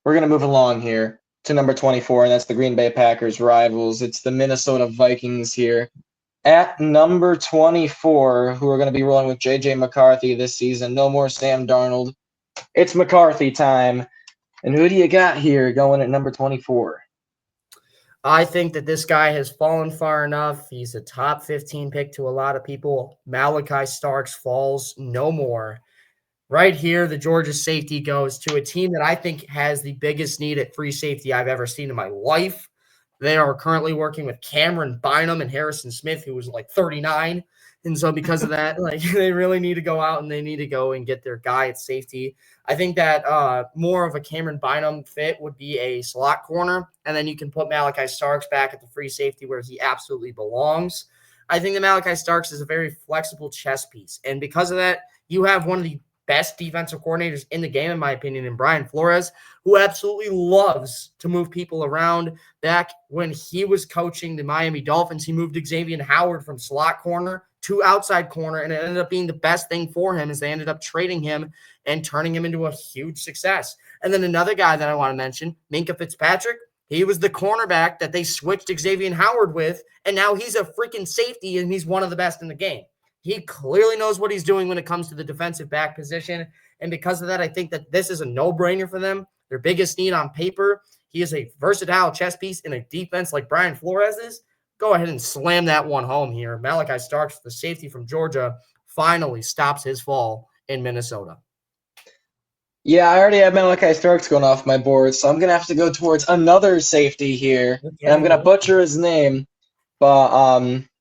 we're going to move along here to number 24, and that's the Green Bay Packers rivals. It's the Minnesota Vikings here at number 24, who are going to be rolling with J.J. McCarthy this season. No more Sam Darnold. It's McCarthy time. And who do you got here going at number 24? I think that this guy has fallen far enough. He's a top 15 pick to a lot of people. Malachi Starks falls no more. Right here, the Georgia safety goes to a team that I think has the biggest need at free safety I've ever seen in my life. They are currently working with Cameron Bynum and Harrison Smith, who was like 39. And so because of that, like they really need to go out and they need to go and get their guy at safety. I think that more of a Cameron Bynum fit would be a slot corner, and then you can put Malachi Starks back at the free safety where he absolutely belongs. I think that Malachi Starks is a very flexible chess piece, and because of that, you have one of the best defensive coordinators in the game, in my opinion, in Brian Flores, who absolutely loves to move people around. Back when he was coaching the Miami Dolphins, he moved Xavier Howard from slot corner to outside corner, and it ended up being the best thing for him as they ended up trading him and turning him into a huge success. And then another guy that I want to mention, Minkah Fitzpatrick, he was the cornerback that they switched Xavier Howard with, and now he's a freaking safety, and he's one of the best in the game. He clearly knows what he's doing when it comes to the defensive back position. And because of that, I think that this is a no-brainer for them. Their biggest need on paper. He is a versatile chess piece in a defense like Brian Flores is. Go ahead and slam that one home here. Malachi Starks, the safety from Georgia, finally stops his fall in Minnesota. Yeah, I already have Malachi Starks going off my board, so I'm gonna have to go towards another safety here, and I'm gonna butcher his name, but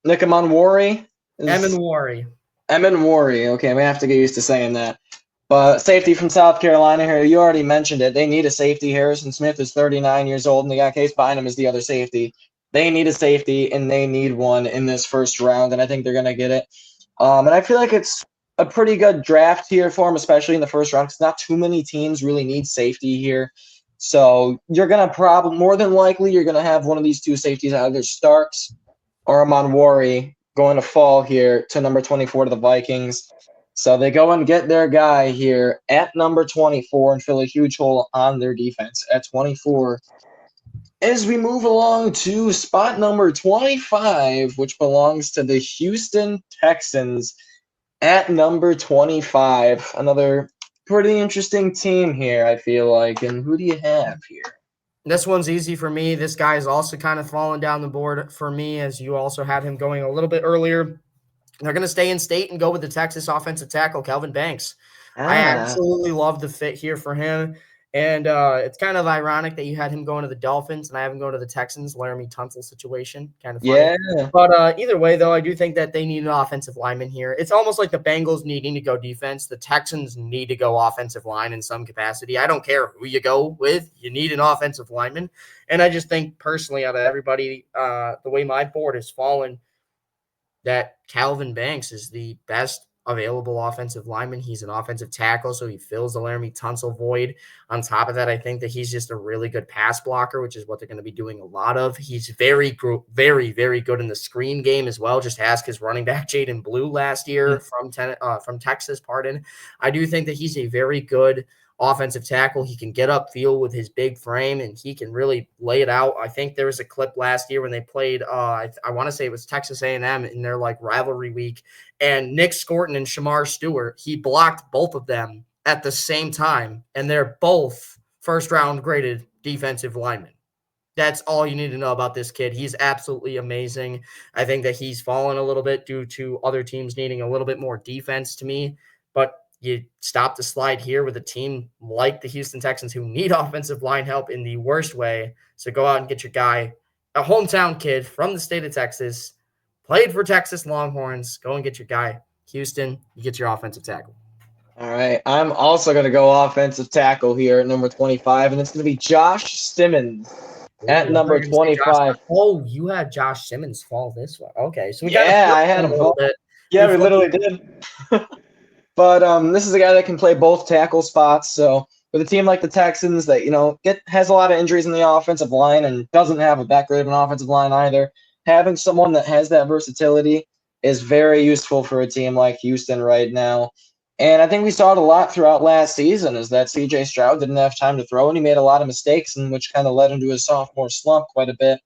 Nicomanwari is Emanwari. Emanwari. Okay, I'm gonna have to get used to saying that. But safety from South Carolina here, you already mentioned it. They need a safety. Harrison Smith is 39 years old, and they got Case Bynum as the other safety. They need a safety, and they need one in this first round, and I think they're gonna get it. And I feel like it's a pretty good draft here for him, especially in the first round, because not too many teams really need safety here. So you're gonna probably more than likely you're gonna have one of these two safeties, either Starks or Amonwari, going to fall here to number 24 to the Vikings. So they go and get their guy here at number 24 and fill a huge hole on their defense at 24. As we move along to spot number 25, which belongs to the Houston Texans at number 25. Another pretty interesting team here, I feel like. And who do you have here? This one's easy for me. This guy is also kind of falling down the board for me, as you also had him going a little bit earlier. They're going to stay in state and go with the Texas offensive tackle, Kelvin Banks. I absolutely love the fit here for him. And it's kind of ironic that you had him going to the Dolphins and I have him going to the Texans, Laramie Tunsil situation. Kind of funny. Yeah. But either way, though, I do think that they need an offensive lineman here. It's almost like the Bengals needing to go defense. The Texans need to go offensive line in some capacity. I don't care who you go with. You need an offensive lineman. And I just think personally out of everybody, the way my board has fallen, that Calvin Banks is the best available offensive lineman. He's an offensive tackle, so he fills the Laramie Tunsil void. On top of that, I think that he's just a really good pass blocker, which is what they're going to be doing a lot of. He's very, very, very good in the screen game as well. Just ask his running back, Jaden Blue, last year from Texas, pardon. I do think that he's a very good offensive tackle. He can get upfield with his big frame, and he can really lay it out. I think there was a clip last year when they played, I want to say it was Texas A&M in their like rivalry week, and Nick Scorton and Shamar Stewart, he blocked both of them at the same time, and they're both first-round graded defensive linemen. That's all you need to know about this kid. He's absolutely amazing. I think that he's fallen a little bit due to other teams needing a little bit more defense to me, but you stop the slide here with a team like the Houston Texans who need offensive line help in the worst way. So go out and get your guy a hometown kid from the state of Texas, played for Texas Longhorns. Go and get your guy. Houston, you get your offensive tackle. All right. I'm also going to go offensive tackle here at number 25, and it's going to be Josh Simmons at number 25. Oh, you had Josh Simmons fall this way. Okay, so we got I had him fall. Yeah, we literally did. But this is a guy that can play both tackle spots. So with a team like the Texans that, has a lot of injuries in the offensive line and doesn't have that great of an offensive line either, having someone that has that versatility is very useful for a team like Houston right now. And I think we saw it a lot throughout last season is that C.J. Stroud didn't have time to throw, and he made a lot of mistakes, and which kind of led into his sophomore slump quite a bit.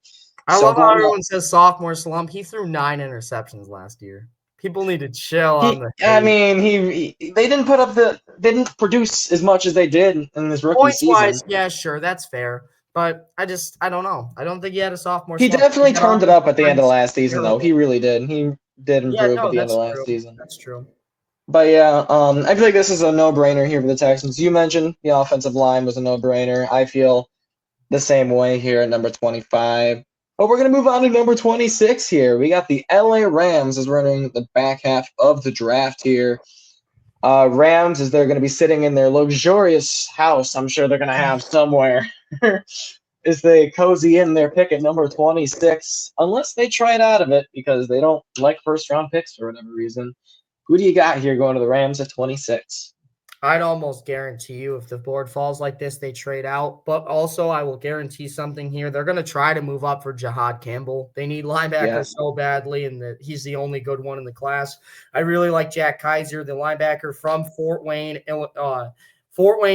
I love how everyone says sophomore slump. He threw 9 interceptions last year. People need to chill on the hate. They didn't produce as much as they did in this rookie season. Points-wise, yeah, sure, that's fair. But I don't know. I don't think he had a sophomore slump. He definitely turned it up at the end of last season, though. He really did. He did improve at the end of last season. That's true. But yeah, I feel like this is a no-brainer here for the Texans. You mentioned the offensive line was a no-brainer. I feel the same way here at number 25. But we're going to move on to number 26 here. We got the LA Rams as running the back half of the draft here. Rams, as they're going to be sitting in their luxurious house, I'm sure they're going to have somewhere, as they cozy in their pick at number 26, unless they try it out of it because they don't like first-round picks for whatever reason. Who do you got here going to the Rams at 26? I'd almost guarantee you if the board falls like this, they trade out. But also, I will guarantee something here. They're going to try to move up for Jahad Campbell. They need linebackers so badly, and he's the only good one in the class. I really like Jack Kaiser, the linebacker from Fort Wayne,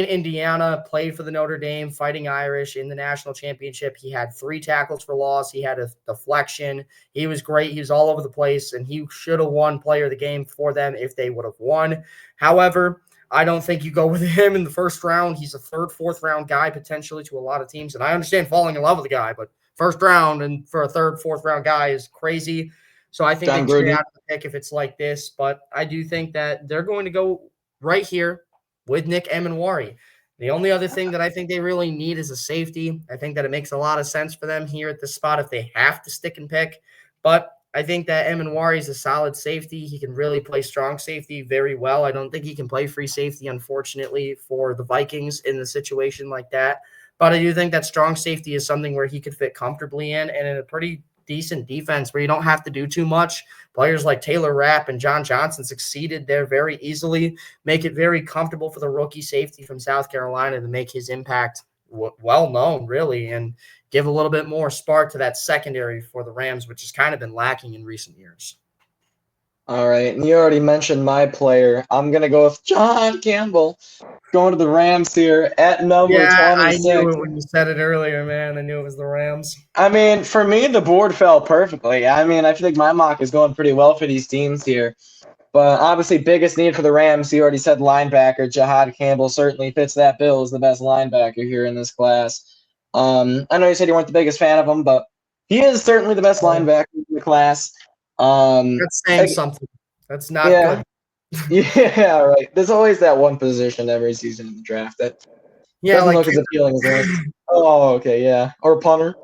Indiana, played for the Notre Dame Fighting Irish in the national championship. He had 3 tackles for loss. He had a deflection. He was great. He was all over the place, and he should have won player of the game for them if they would have won. However, I don't think you go with him in the first round. He's a 3rd, 4th round guy potentially to a lot of teams, and I understand falling in love with the guy, but first round and for a 3rd, 4th round guy is crazy. So I think they trade out of the pick if it's like this, but I do think that they're going to go right here with Nick Emanwari. The only other thing that I think they really need is a safety. I think that it makes a lot of sense for them here at this spot if they have to stick and pick. But I think that Emanwari is a solid safety. He can really play strong safety very well. I don't think he can play free safety, unfortunately, for the Vikings in a situation like that. But I do think that strong safety is something where he could fit comfortably in and in a pretty decent defense where you don't have to do too much. Players like Taylor Rapp and John Johnson succeeded there very easily, make it very comfortable for the rookie safety from South Carolina to make his impact well known, really, and give a little bit more spark to that secondary for the Rams, which has kind of been lacking in recent years. All right, and you already mentioned my player. I'm going to go with John Campbell, going to the Rams here at number 26. I knew it when you said it earlier, man. I knew it was the Rams. I mean, for me, the board fell perfectly. I mean, I feel like my mock is going pretty well for these teams here. But obviously, biggest need for the Rams, you already said linebacker. Jahad Campbell certainly fits that bill as the best linebacker here in this class. I know you said you weren't the biggest fan of him, but he is certainly the best linebacker in the class. That's saying something. That's not good. Yeah, right. There's always that one position every season in the draft that doesn't look as appealing as the rest. Oh, okay, yeah. Or a punter.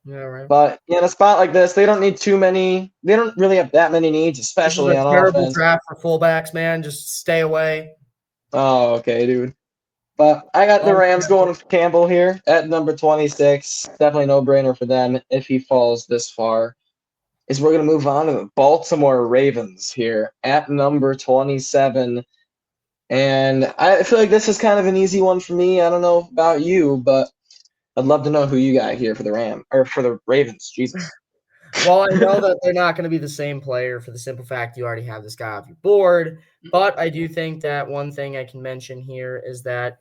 Yeah, right. But in a spot like this, they don't need too many. They don't really have that many needs, especially on offense. Terrible draft for fullbacks, man. Just stay away. Oh, okay, dude. But I got the Rams going with Campbell here at number 26. Definitely no-brainer for them if he falls this far. We're going to move on to the Baltimore Ravens here at number 27. And I feel like this is kind of an easy one for me. I don't know about you, but I'd love to know who you got here for the Ravens. Jesus. Well, I know that they're not going to be the same player for the simple fact you already have this guy off your board. But I do think that one thing I can mention here is that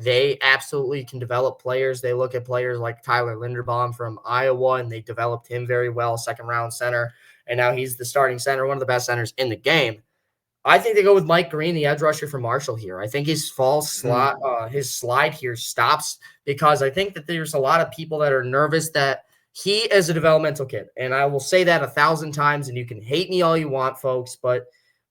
they absolutely can develop players. They look at players like Tyler Linderbaum from Iowa, and they developed him very well, second-round center, and now he's the starting center, one of the best centers in the game. I think they go with Mike Green, the edge rusher for Marshall here. I think his his slide here stops because I think that there's a lot of people that are nervous that he is a developmental kid, and I will say that 1,000 times, and you can hate me all you want, folks, but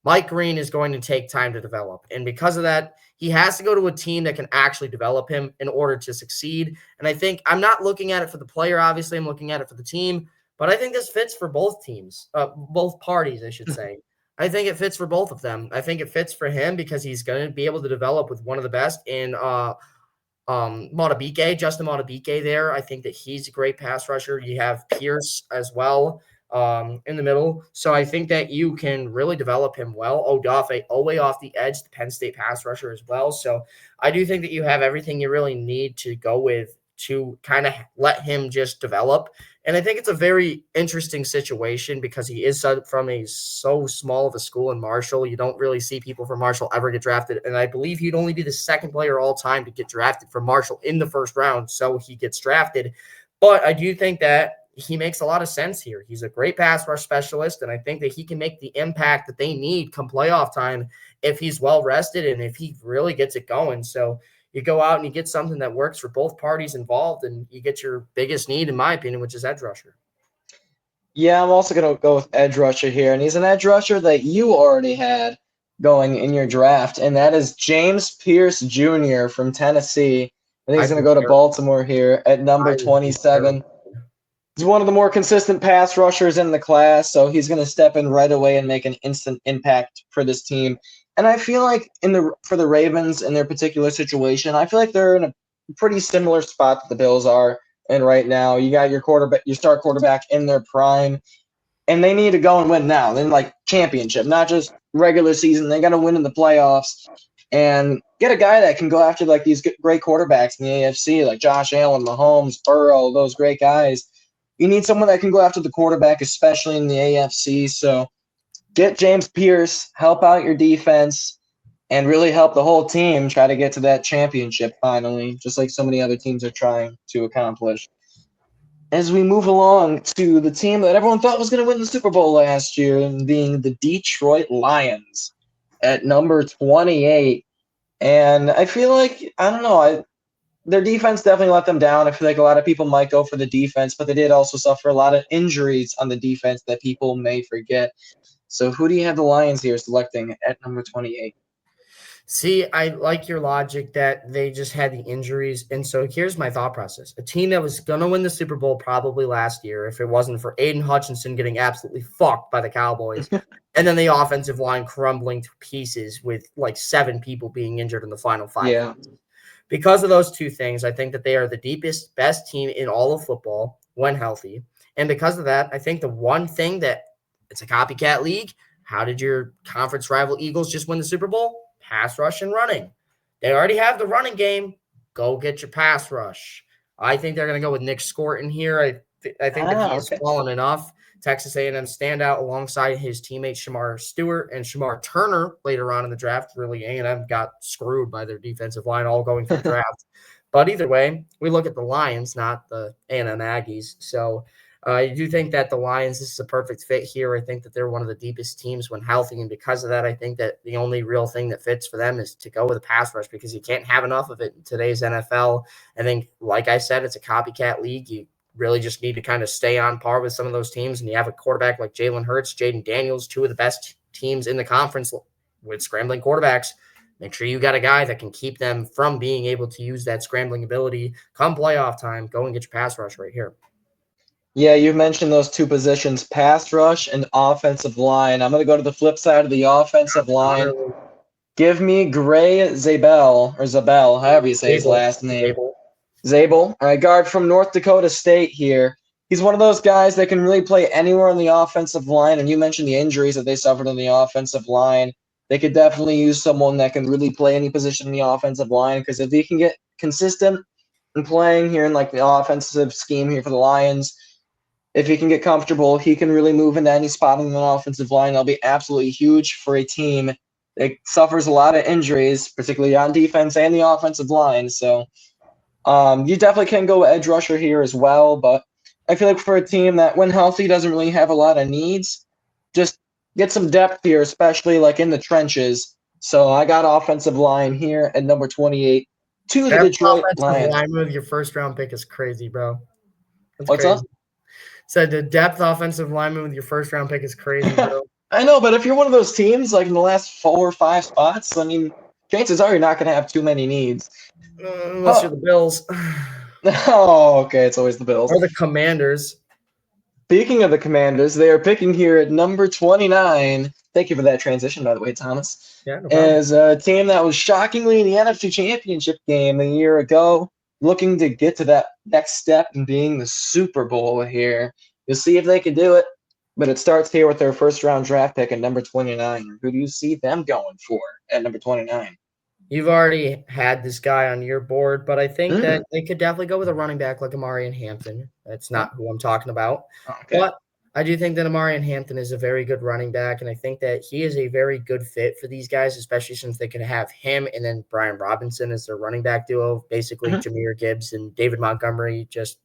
Mike Green is going to take time to develop. And because of that, he has to go to a team that can actually develop him in order to succeed. And I think I'm not looking at it for the player. Obviously, I'm looking at it for the team. But I think this fits for both teams, both parties, I should say. I think it fits for both of them. I think it fits for him because he's going to be able to develop with one of the best in Justin Matabike there. I think that he's a great pass rusher. You have Pierce as well in the middle. So I think that you can really develop him well. Owe off the edge, the Penn State pass rusher as well. So I do think that you have everything you really need to go with to kind of let him just develop. And I think it's a very interesting situation because he is from so small of a school in Marshall. You don't really see people from Marshall ever get drafted. And I believe he'd only be the second player all time to get drafted from Marshall in the first round. So he gets drafted. But I do think that he makes a lot of sense here. He's a great pass rush specialist, and I think that he can make the impact that they need come playoff time if he's well rested and if he really gets it going. So you go out and you get something that works for both parties involved, and you get your biggest need, in my opinion, which is edge rusher. Yeah, I'm also going to go with edge rusher here, and he's an edge rusher that you already had going in your draft, and that is James Pierce Jr. from Tennessee. I think he's going to go to Baltimore here at number 27. He's one of the more consistent pass rushers in the class, so he's going to step in right away and make an instant impact for this team. And I feel like for the Ravens in their particular situation, I feel like they're in a pretty similar spot that the Bills are in right now. You got your star quarterback in their prime, and they need to go and win now. Then like championship, not just regular season. They got to win in the playoffs and get a guy that can go after like these great quarterbacks in the AFC, like Josh Allen, Mahomes, Burrow, those great guys. You need someone that can go after the quarterback, especially in the AFC. So get James Pierce, help out your defense, and really help the whole team try to get to that championship finally, just like so many other teams are trying to accomplish. As we move along to the team that everyone thought was going to win the Super Bowl last year, and being the Detroit Lions at number 28. And I feel like, I don't know, their defense definitely let them down. I feel like a lot of people might go for the defense, but they did also suffer a lot of injuries on the defense that people may forget. So who do you have the Lions here selecting at number 28? See, I like your logic that they just had the injuries. And so here's my thought process. A team that was going to win the Super Bowl probably last year if it wasn't for Aiden Hutchinson getting absolutely fucked by the Cowboys and then the offensive line crumbling to pieces with like 7 people being injured in the final 5 minutes. Because of those two things, I think that they are the best team in all of football when healthy. And because of that, I think the one thing that it's a copycat league. How did your conference rival Eagles just win the Super Bowl? Pass rush and running. They already have the running game. Go get your pass rush. I think they're going to go with Nick Scorton here. I think that he's fallen enough. Texas A&M standout alongside his teammate Shamar Stewart and Shamar Turner later on in the draft. Really, A&M got screwed by their defensive line all going through the draft. But either way, we look at the Lions, not the A&M Aggies. So I do think that the Lions, this is a perfect fit here. I think that they're one of the deepest teams when healthy. And because of that, I think that the only real thing that fits for them is to go with a pass rush because you can't have enough of it in today's NFL. I think, like I said, it's a copycat league. You really just need to kind of stay on par with some of those teams. And you have a quarterback like Jalen Hurts, Jaden Daniels, 2 of the best teams in the conference with scrambling quarterbacks. Make sure you got a guy that can keep them from being able to use that scrambling ability. Come playoff time, go and get your pass rush right here. Yeah, you mentioned those 2 positions, pass rush and offensive line. I'm going to go to the flip side of the offensive line. Give me Gray Zabel, however you say his last name. Zabel, a guard from North Dakota State here. He's one of those guys that can really play anywhere on the offensive line, and you mentioned the injuries that they suffered on the offensive line. They could definitely use someone that can really play any position in the offensive line because if he can get consistent in playing here in like the offensive scheme here for the Lions, if he can get comfortable, he can really move into any spot on the offensive line. That'll be absolutely huge for a team that suffers a lot of injuries, particularly on defense and the offensive line. So you definitely can go edge rusher here as well, but I feel like for a team that when healthy doesn't really have a lot of needs, just get some depth here, especially like in the trenches. So I got offensive line here at number 28 to the Detroit Lions. Lineman with your first round pick is crazy, bro. What's up? Said the depth offensive lineman with your first round pick is crazy, bro. I know, but if you're one of those teams, like in the last 4 or 5 spots, I mean, chances are you're not going to have too many needs. Unless you're the Bills Oh, okay. It's always the Bills. or the Commanders. Speaking of the Commanders, they are picking here at number 29. Thank you for that transition, by the way, Thomas. Yeah, no problem. As a team that was shockingly in the NFC Championship game a year ago, looking to get to that next step and being the Super Bowl here. You'll see if they can do it. But it starts here with their first round draft pick at number 29. Who do you see them going for at number 29? You've already had this guy on your board, but I think Mm, that they could definitely go with a running back like Amari Hampton. That's not who I'm talking about. okay. But I do think that Amari Hampton is a very good running back, and I think that he is a very good fit for these guys, especially since they can have him and then Brian Robinson as their running back duo, basically Mhm. Jahmyr Gibbs and David Montgomery, just,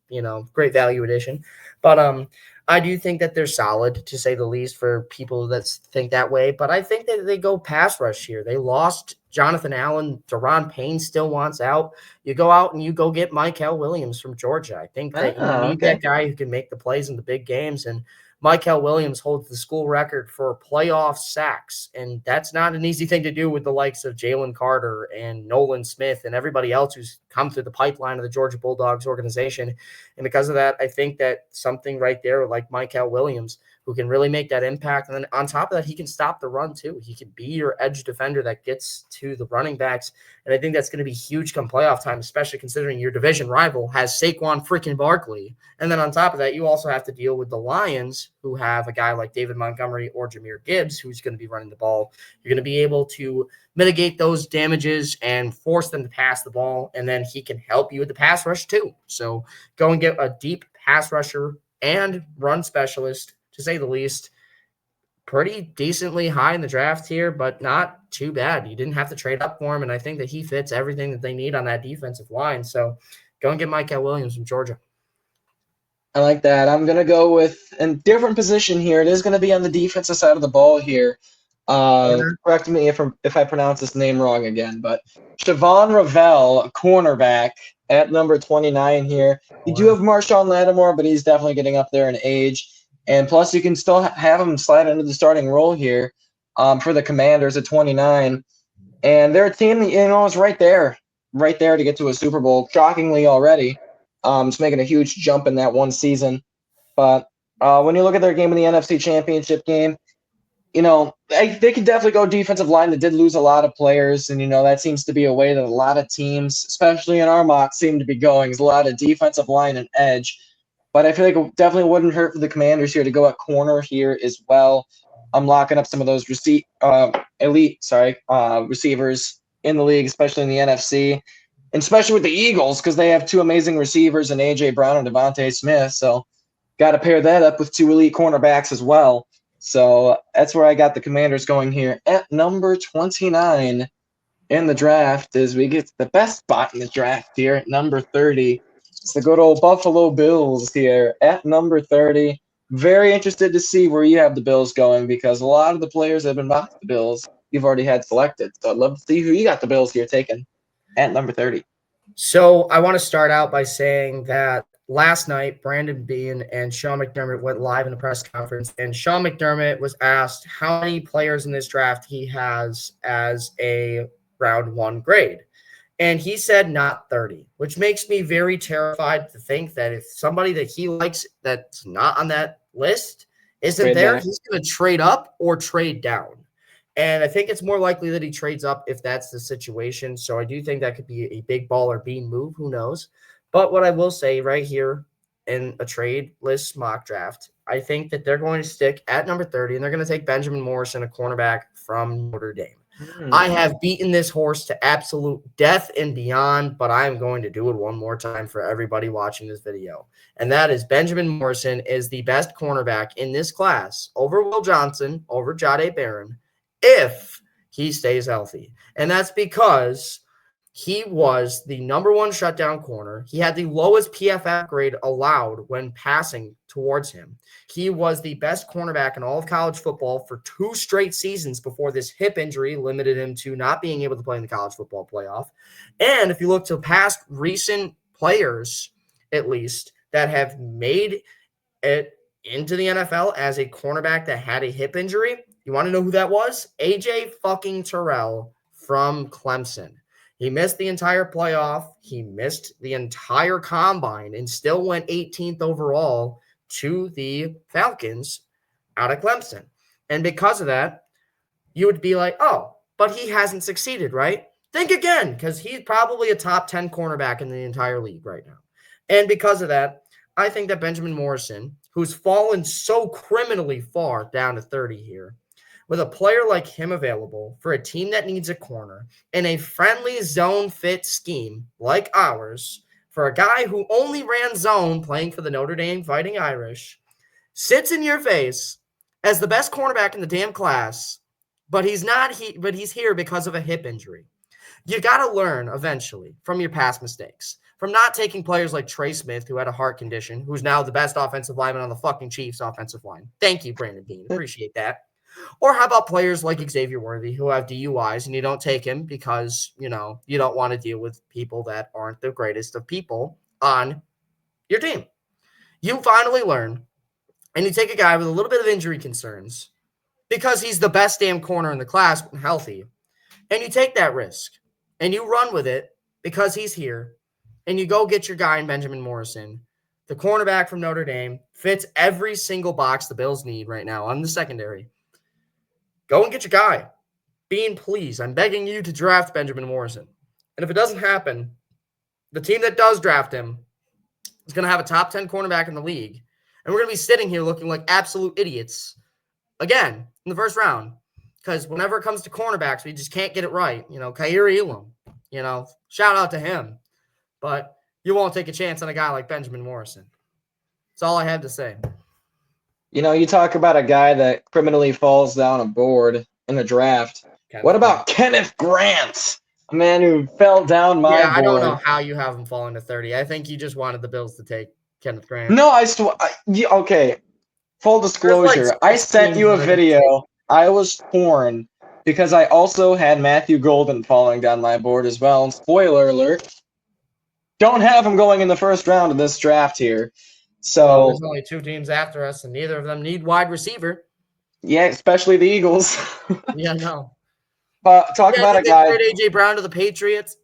great value addition. But I do think that they're solid, to say the least, for people that think that way. But I think that they go pass rush here. They lost Jonathan Allen. Deron Payne still wants out. You go out and you go get Mykel Williams from Georgia. I think that you need Okay. that guy who can make the plays in the big games. And Mykel Williams holds the school record for playoff sacks. And that's not an easy thing to do with the likes of Jalen Carter and Nolan Smith and everybody else who's come through the pipeline of the Georgia Bulldogs organization. And because of that, I think that something right there like Mykel Williams, who can really make that impact. And then on top of that, he can stop the run too. He can be your edge defender that gets to the running backs. And I think that's going to be huge come playoff time, especially considering your division rival has Saquon freaking Barkley. And then on top of that, you also have to deal with the Lions, who have a guy like David Montgomery or Jahmyr Gibbs, who's going to be running the ball. You're going to be able to mitigate those damages and force them to pass the ball. And then he can help you with the pass rush too. So go and get a deep pass rusher and run specialist, to say the least. Pretty decently high in the draft here, but not too bad. You didn't have to trade up for him, and I think that he fits everything that they need on that defensive line. So go and get Mykel Williams from Georgia. I like that. I'm going to go with a different position here. It is going to be on the defensive side of the ball here. Correct me if I pronounce this name wrong again, but Siobhan Ravel, cornerback at number 29 here. You do have Marshawn Lattimore, but he's definitely getting up there in age. And plus, you can still have him slide into the starting role here for the Commanders at 29. And they're a team that, is right there to get to a Super Bowl, shockingly already. It's making a huge jump in that one season. But when you look at their game in the NFC Championship game, they could definitely go defensive line. They did lose a lot of players, and, that seems to be a way that a lot of teams, especially in our mock, seem to be going, is a lot of defensive line and edge. But I feel like it definitely wouldn't hurt for the Commanders here to go at corner here as well. I'm locking up some of those elite receivers in the league, especially in the NFC, and especially with the Eagles, because they have two amazing receivers in A.J. Brown and Devontae Smith. So got to pair that up with two elite cornerbacks as well. So that's where I got the Commanders going here at number 29 in the draft, as we get the best spot in the draft here at number 30. It's the good old Buffalo Bills here at number 30. Very interested to see where you have the Bills going, because a lot of the players that have been mocked the Bills you've already had selected. So I'd love to see who you got the Bills here taken at number 30. So I want to start out by saying that last night, Brandon Beane and Sean McDermott went live in a press conference, and Sean McDermott was asked how many players in this draft he has as a round one grade. And he said not 30, which makes me very terrified to think that if somebody that he likes that's not on that list isn't Trade there, back. he's going to trade up or trade down. And I think it's more likely that he trades up if that's the situation. So I do think that could be a big ball or bean move. Who knows? But what I will say right here in a trade list mock draft, I think that they're going to stick at number 30, and they're going to take Benjamin Morrison, a cornerback from Notre Dame. I have beaten this horse to absolute death and beyond, but I am going to do it one more time for everybody watching this video. And that is Benjamin Morrison is the best cornerback in this class over Will Johnson, over Jahdae Barron, if he stays healthy. And that's because he was the number one shutdown corner. He had the lowest PFF grade allowed when passing towards him. He was the best cornerback in all of college football for 2 straight seasons before this hip injury limited him to not being able to play in the college football playoff. And if you look to past recent players, at least, that have made it into the NFL as a cornerback that had a hip injury, You want to know who that was? AJ fucking Terrell from Clemson. He missed the entire playoff. He missed the entire combine and still went 18th overall to the Falcons out of Clemson. And because of that, you would be like, oh, but he hasn't succeeded, right? Think again, because he's probably a top 10 cornerback in the entire league right now. And because of that, I think that Benjamin Morrison, who's fallen so criminally far down to 30 here, with a player like him available for a team that needs a corner in a friendly zone fit scheme like ours, for a guy who only ran zone playing for the Notre Dame Fighting Irish, sits in your face as the best cornerback in the damn class, but he's here because of a hip injury. You got to learn eventually from your past mistakes, from not taking players like Trey Smith, who had a heart condition, who's now the best offensive lineman on the fucking Chiefs offensive line. Thank you, Brandon Beane. Appreciate that. Or how about players like Xavier Worthy who have DUIs and you don't take him because, you don't want to deal with people that aren't the greatest of people on your team. You finally learn and you take a guy with a little bit of injury concerns because he's the best damn corner in the class when healthy, and you take that risk and you run with it because he's here, and you go get your guy in Benjamin Morrison, the cornerback from Notre Dame, fits every single box the Bills need right now on the secondary. Go and get your guy. Bean, please, I'm begging you to draft Benjamin Morrison. And if it doesn't happen, the team that does draft him is going to have a top 10 cornerback in the league. And we're going to be sitting here looking like absolute idiots again in the first round. Because whenever it comes to cornerbacks, we just can't get it right. Khair Elam, shout out to him. But you won't take a chance on a guy like Benjamin Morrison. That's all I had to say. You talk about a guy that criminally falls down a board in the draft. What about Kenneth Grant? A man who fell down my board. I don't know how you have him falling to 30. I think you just wanted the Bills to take Kenneth Grant. No, okay. Full disclosure, I sent you a video. I was torn because I also had Matthew Golden falling down my board as well. And spoiler alert, don't have him going in the first round of this draft here. So there's only two teams after us, and neither of them need wide receiver. Yeah, especially the Eagles. Yeah, no. But talk about a guy. Trade A.J. Brown to the Patriots.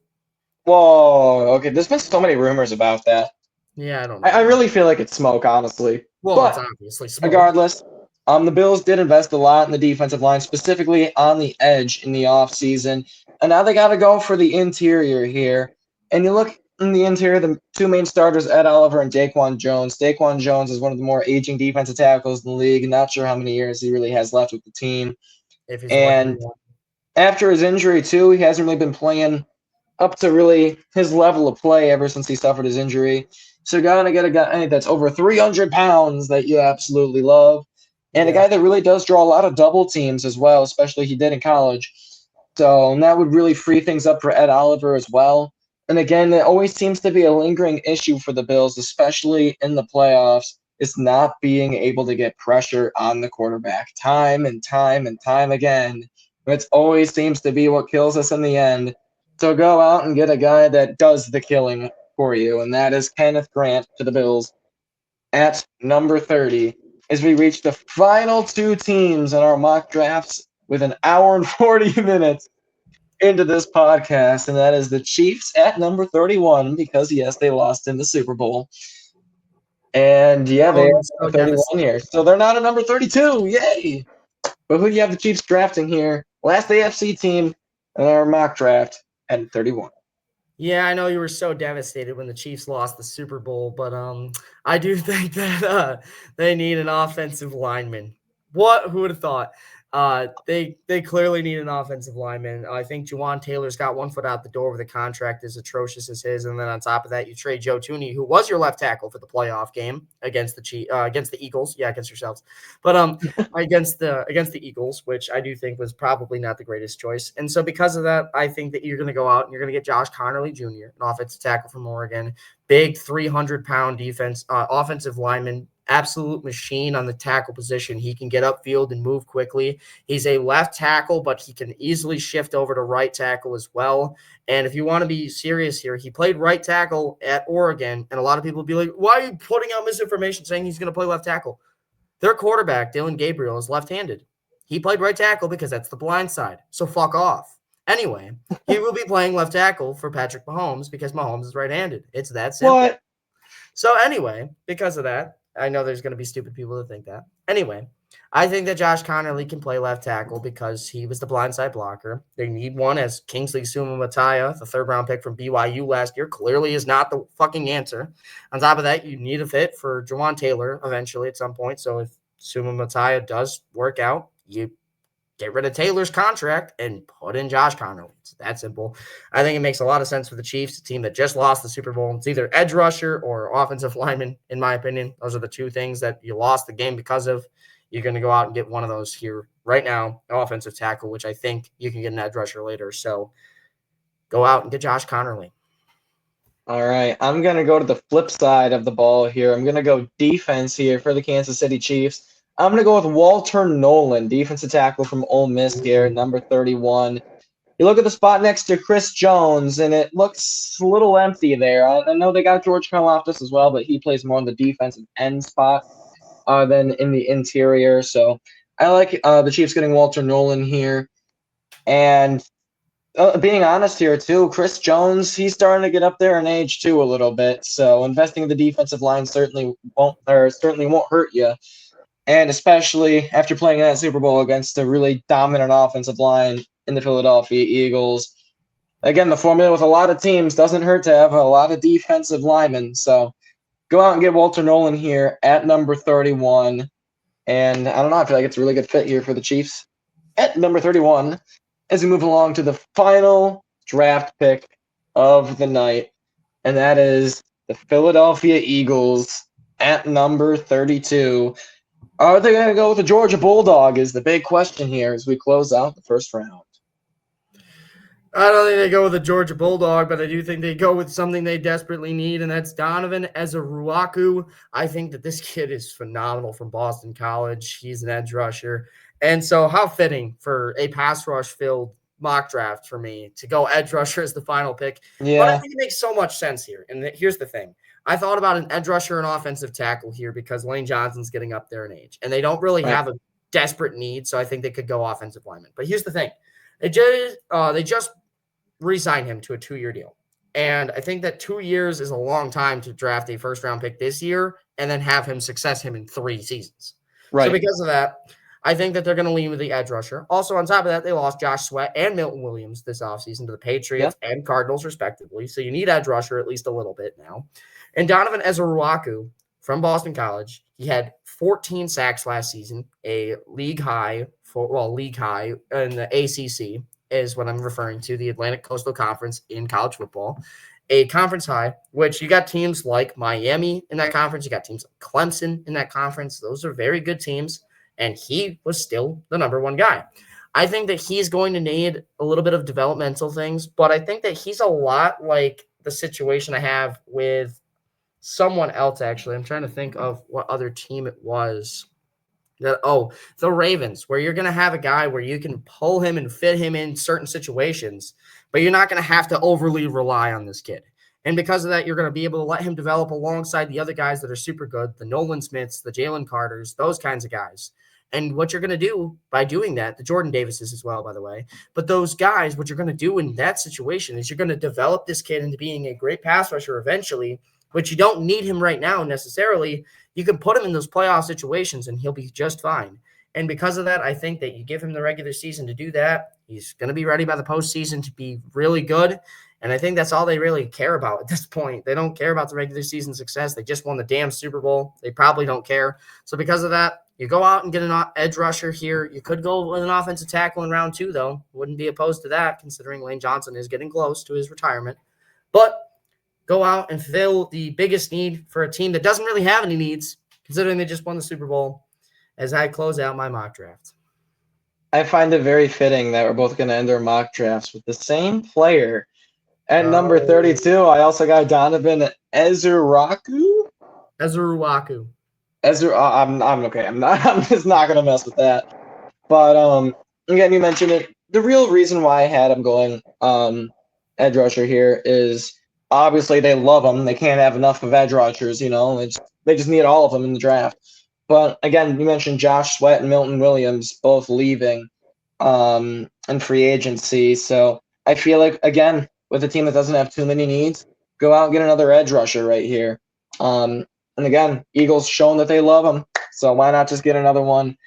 Whoa, okay. There's been so many rumors about that. Yeah, I don't know. I really feel like it's smoke, honestly. Well, but it's obviously smoke. Regardless, the Bills did invest a lot in the defensive line, specifically on the edge in the offseason. And now they got to go for the interior here. And you look in the interior, the two main starters, Ed Oliver and Daquan Jones. Daquan Jones is one of the more aging defensive tackles in the league. Not sure how many years he really has left with the team. And after his injury, too, he hasn't really been playing up to really his level of play ever since he suffered his injury. So you're going to get a guy that's over 300 pounds that you absolutely love. And a guy that really does draw a lot of double teams as well, especially he did in college. So that would really free things up for Ed Oliver as well. And again, it always seems to be a lingering issue for the Bills, especially in the playoffs, is not being able to get pressure on the quarterback time and time and time again. It always seems to be what kills us in the end. So go out and get a guy that does the killing for you, and that is Kenneth Grant to the Bills at number 30. As we reach the final two teams in our mock drafts with an hour and 40 minutes into this podcast, and that is the Chiefs at number 31 because, yes, they lost in the Super Bowl. And, yeah, they are 31 here. So they're not at number 32. Yay! But who do you have the Chiefs drafting here? Last AFC team in our mock draft at 31. Yeah, I know you were so devastated when the Chiefs lost the Super Bowl, but I do think that they need an offensive lineman. Who would have thought? They clearly need an offensive lineman. I think Juwan Taylor's got one foot out the door with a contract as atrocious as his, and then on top of that, you trade Joe Thuney, who was your left tackle for the playoff game against the Eagles. Yeah, against yourselves, but against the Eagles, which I do think was probably not the greatest choice. And so because of that, I think that you're going to go out and you're going to get Josh Connerly Jr., an offensive tackle from Oregon, big 300-pound offensive lineman. Absolute machine on the tackle position. He can get upfield and move quickly. He's a left tackle, but he can easily shift over to right tackle as well. And if you want to be serious here, he played right tackle at Oregon, and a lot of people will be like, why are you putting out misinformation saying he's going to play left tackle? Their quarterback, Dylan Gabriel, is left-handed. He played right tackle because that's the blind side. So fuck off. Anyway, he will be playing left tackle for Patrick Mahomes because Mahomes is right-handed. It's that simple. What? So anyway, because of that, I know there's going to be stupid people that think that. Anyway, I think that Josh Connerly can play left tackle because he was the blindside blocker. They need one, as Kingsley Sumamataya, the third-round pick from BYU last year, clearly is not the fucking answer. On top of that, you need a fit for Jawan Taylor eventually at some point. So if Sumamataya does work out, you get rid of Taylor's contract and put in Josh Connerly. It's that simple. I think it makes a lot of sense for the Chiefs, a team that just lost the Super Bowl. It's either edge rusher or offensive lineman, in my opinion. Those are the two things that you lost the game because of. You're going to go out and get one of those here right now, offensive tackle, which I think you can get an edge rusher later. So go out and get Josh Connerly. All right. I'm going to go to the flip side of the ball here. I'm going to go defense here for the Kansas City Chiefs. I'm going to go with Walter Nolan, defensive tackle from Ole Miss here, number 31. You look at the spot next to Chris Jones, and it looks a little empty there. I know they got George Karlaftis as well, but he plays more on the defensive end spot than in the interior. So I like the Chiefs getting Walter Nolan here. And being honest here, too, Chris Jones, he's starting to get up there in age, too, a little bit. So investing in the defensive line certainly won't hurt you. And especially after playing in that Super Bowl against a really dominant offensive line in the Philadelphia Eagles. Again, the formula with a lot of teams doesn't hurt to have a lot of defensive linemen. So go out and get Walter Nolan here at number 31. And I don't know, I feel like it's a really good fit here for the Chiefs at number 31 as we move along to the final draft pick of the night. And that is the Philadelphia Eagles at number 32. Are they going to go with the Georgia Bulldog is the big question here as we close out the first round. I don't think they go with the Georgia Bulldog, but I do think they go with something they desperately need, and that's Donovan Ezeruaku. I think that this kid is phenomenal from Boston College. He's an edge rusher. And so how fitting for a pass rush-filled mock draft for me to go edge rusher as the final pick. Yeah. But I think it makes so much sense here. And here's the thing. I thought about an edge rusher and offensive tackle here because Lane Johnson's getting up there in age, and they don't really have a desperate need, so I think they could go offensive lineman. But here's the thing. They just re-signed him to a 2-year deal. And I think that 2 years is a long time to draft a first-round pick this year and then have him success him in 3 seasons. Right. So because of that, I think that they're going to lean with the edge rusher. Also, on top of that, they lost Josh Sweat and Milton Williams this offseason to the Patriots and Cardinals, respectively. So you need edge rusher at least a little bit now. And Donovan Ezeruaku from Boston College, he had 14 sacks last season, a league high in the ACC is what I'm referring to, the Atlantic Coastal Conference in college football, a conference high, which you got teams like Miami in that conference. You got teams like Clemson in that conference. Those are very good teams. And he was still the number one guy. I think that he's going to need a little bit of developmental things, but I think that he's a lot like the situation I have with someone else, actually. I'm trying to think of what other team it was. The Ravens, where you're going to have a guy where you can pull him and fit him in certain situations, but you're not going to have to overly rely on this kid. And because of that, you're going to be able to let him develop alongside the other guys that are super good, the Nolan Smiths, the Jalen Carters, those kinds of guys. And what you're going to do by doing that, the Jordan Davises as well, by the way, but those guys, what you're going to do in that situation is you're going to develop this kid into being a great pass rusher eventually, but you don't need him right now necessarily. You can put him in those playoff situations and he'll be just fine. And because of that, I think that you give him the regular season to do that. He's going to be ready by the postseason to be really good. And I think that's all they really care about at this point. They don't care about the regular season success. They just won the damn Super Bowl. They probably don't care. So because of that, you go out and get an edge rusher here. You could go with an offensive tackle in round 2, though. Wouldn't be opposed to that, considering Lane Johnson is getting close to his retirement. But go out and fill the biggest need for a team that doesn't really have any needs, considering they just won the Super Bowl, as I close out my mock draft. I find it very fitting that we're both going to end our mock drafts with the same player. At number 32, I also got Donovan Ezeruaku. I'm okay. I'm just not going to mess with that. But again, you mentioned it. The real reason why I had him going edge rusher here is obviously they love him. They can't have enough of edge rushers, you know. They just need all of them in the draft. But again, you mentioned Josh Sweat and Milton Williams both leaving in free agency. So I feel like, again, with a team that doesn't have too many needs, go out and get another edge rusher right here. And again, Eagles shown that they love him. So why not just get another one?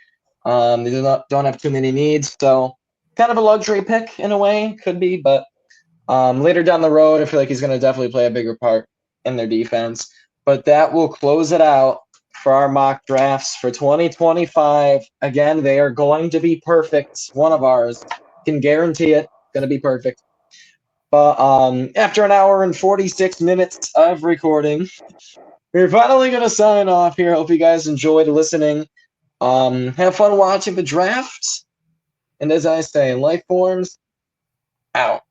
They don't have too many needs. So kind of a luxury pick in a way, could be. But later down the road, I feel like he's going to definitely play a bigger part in their defense. But that will close it out for our mock drafts for 2025. Again, they are going to be perfect. One of ours, can guarantee it, going to be perfect. But after an hour and 46 minutes of recording, we're finally going to sign off here. Hope you guys enjoyed listening. Have fun watching the draft. And as I say, life forms out.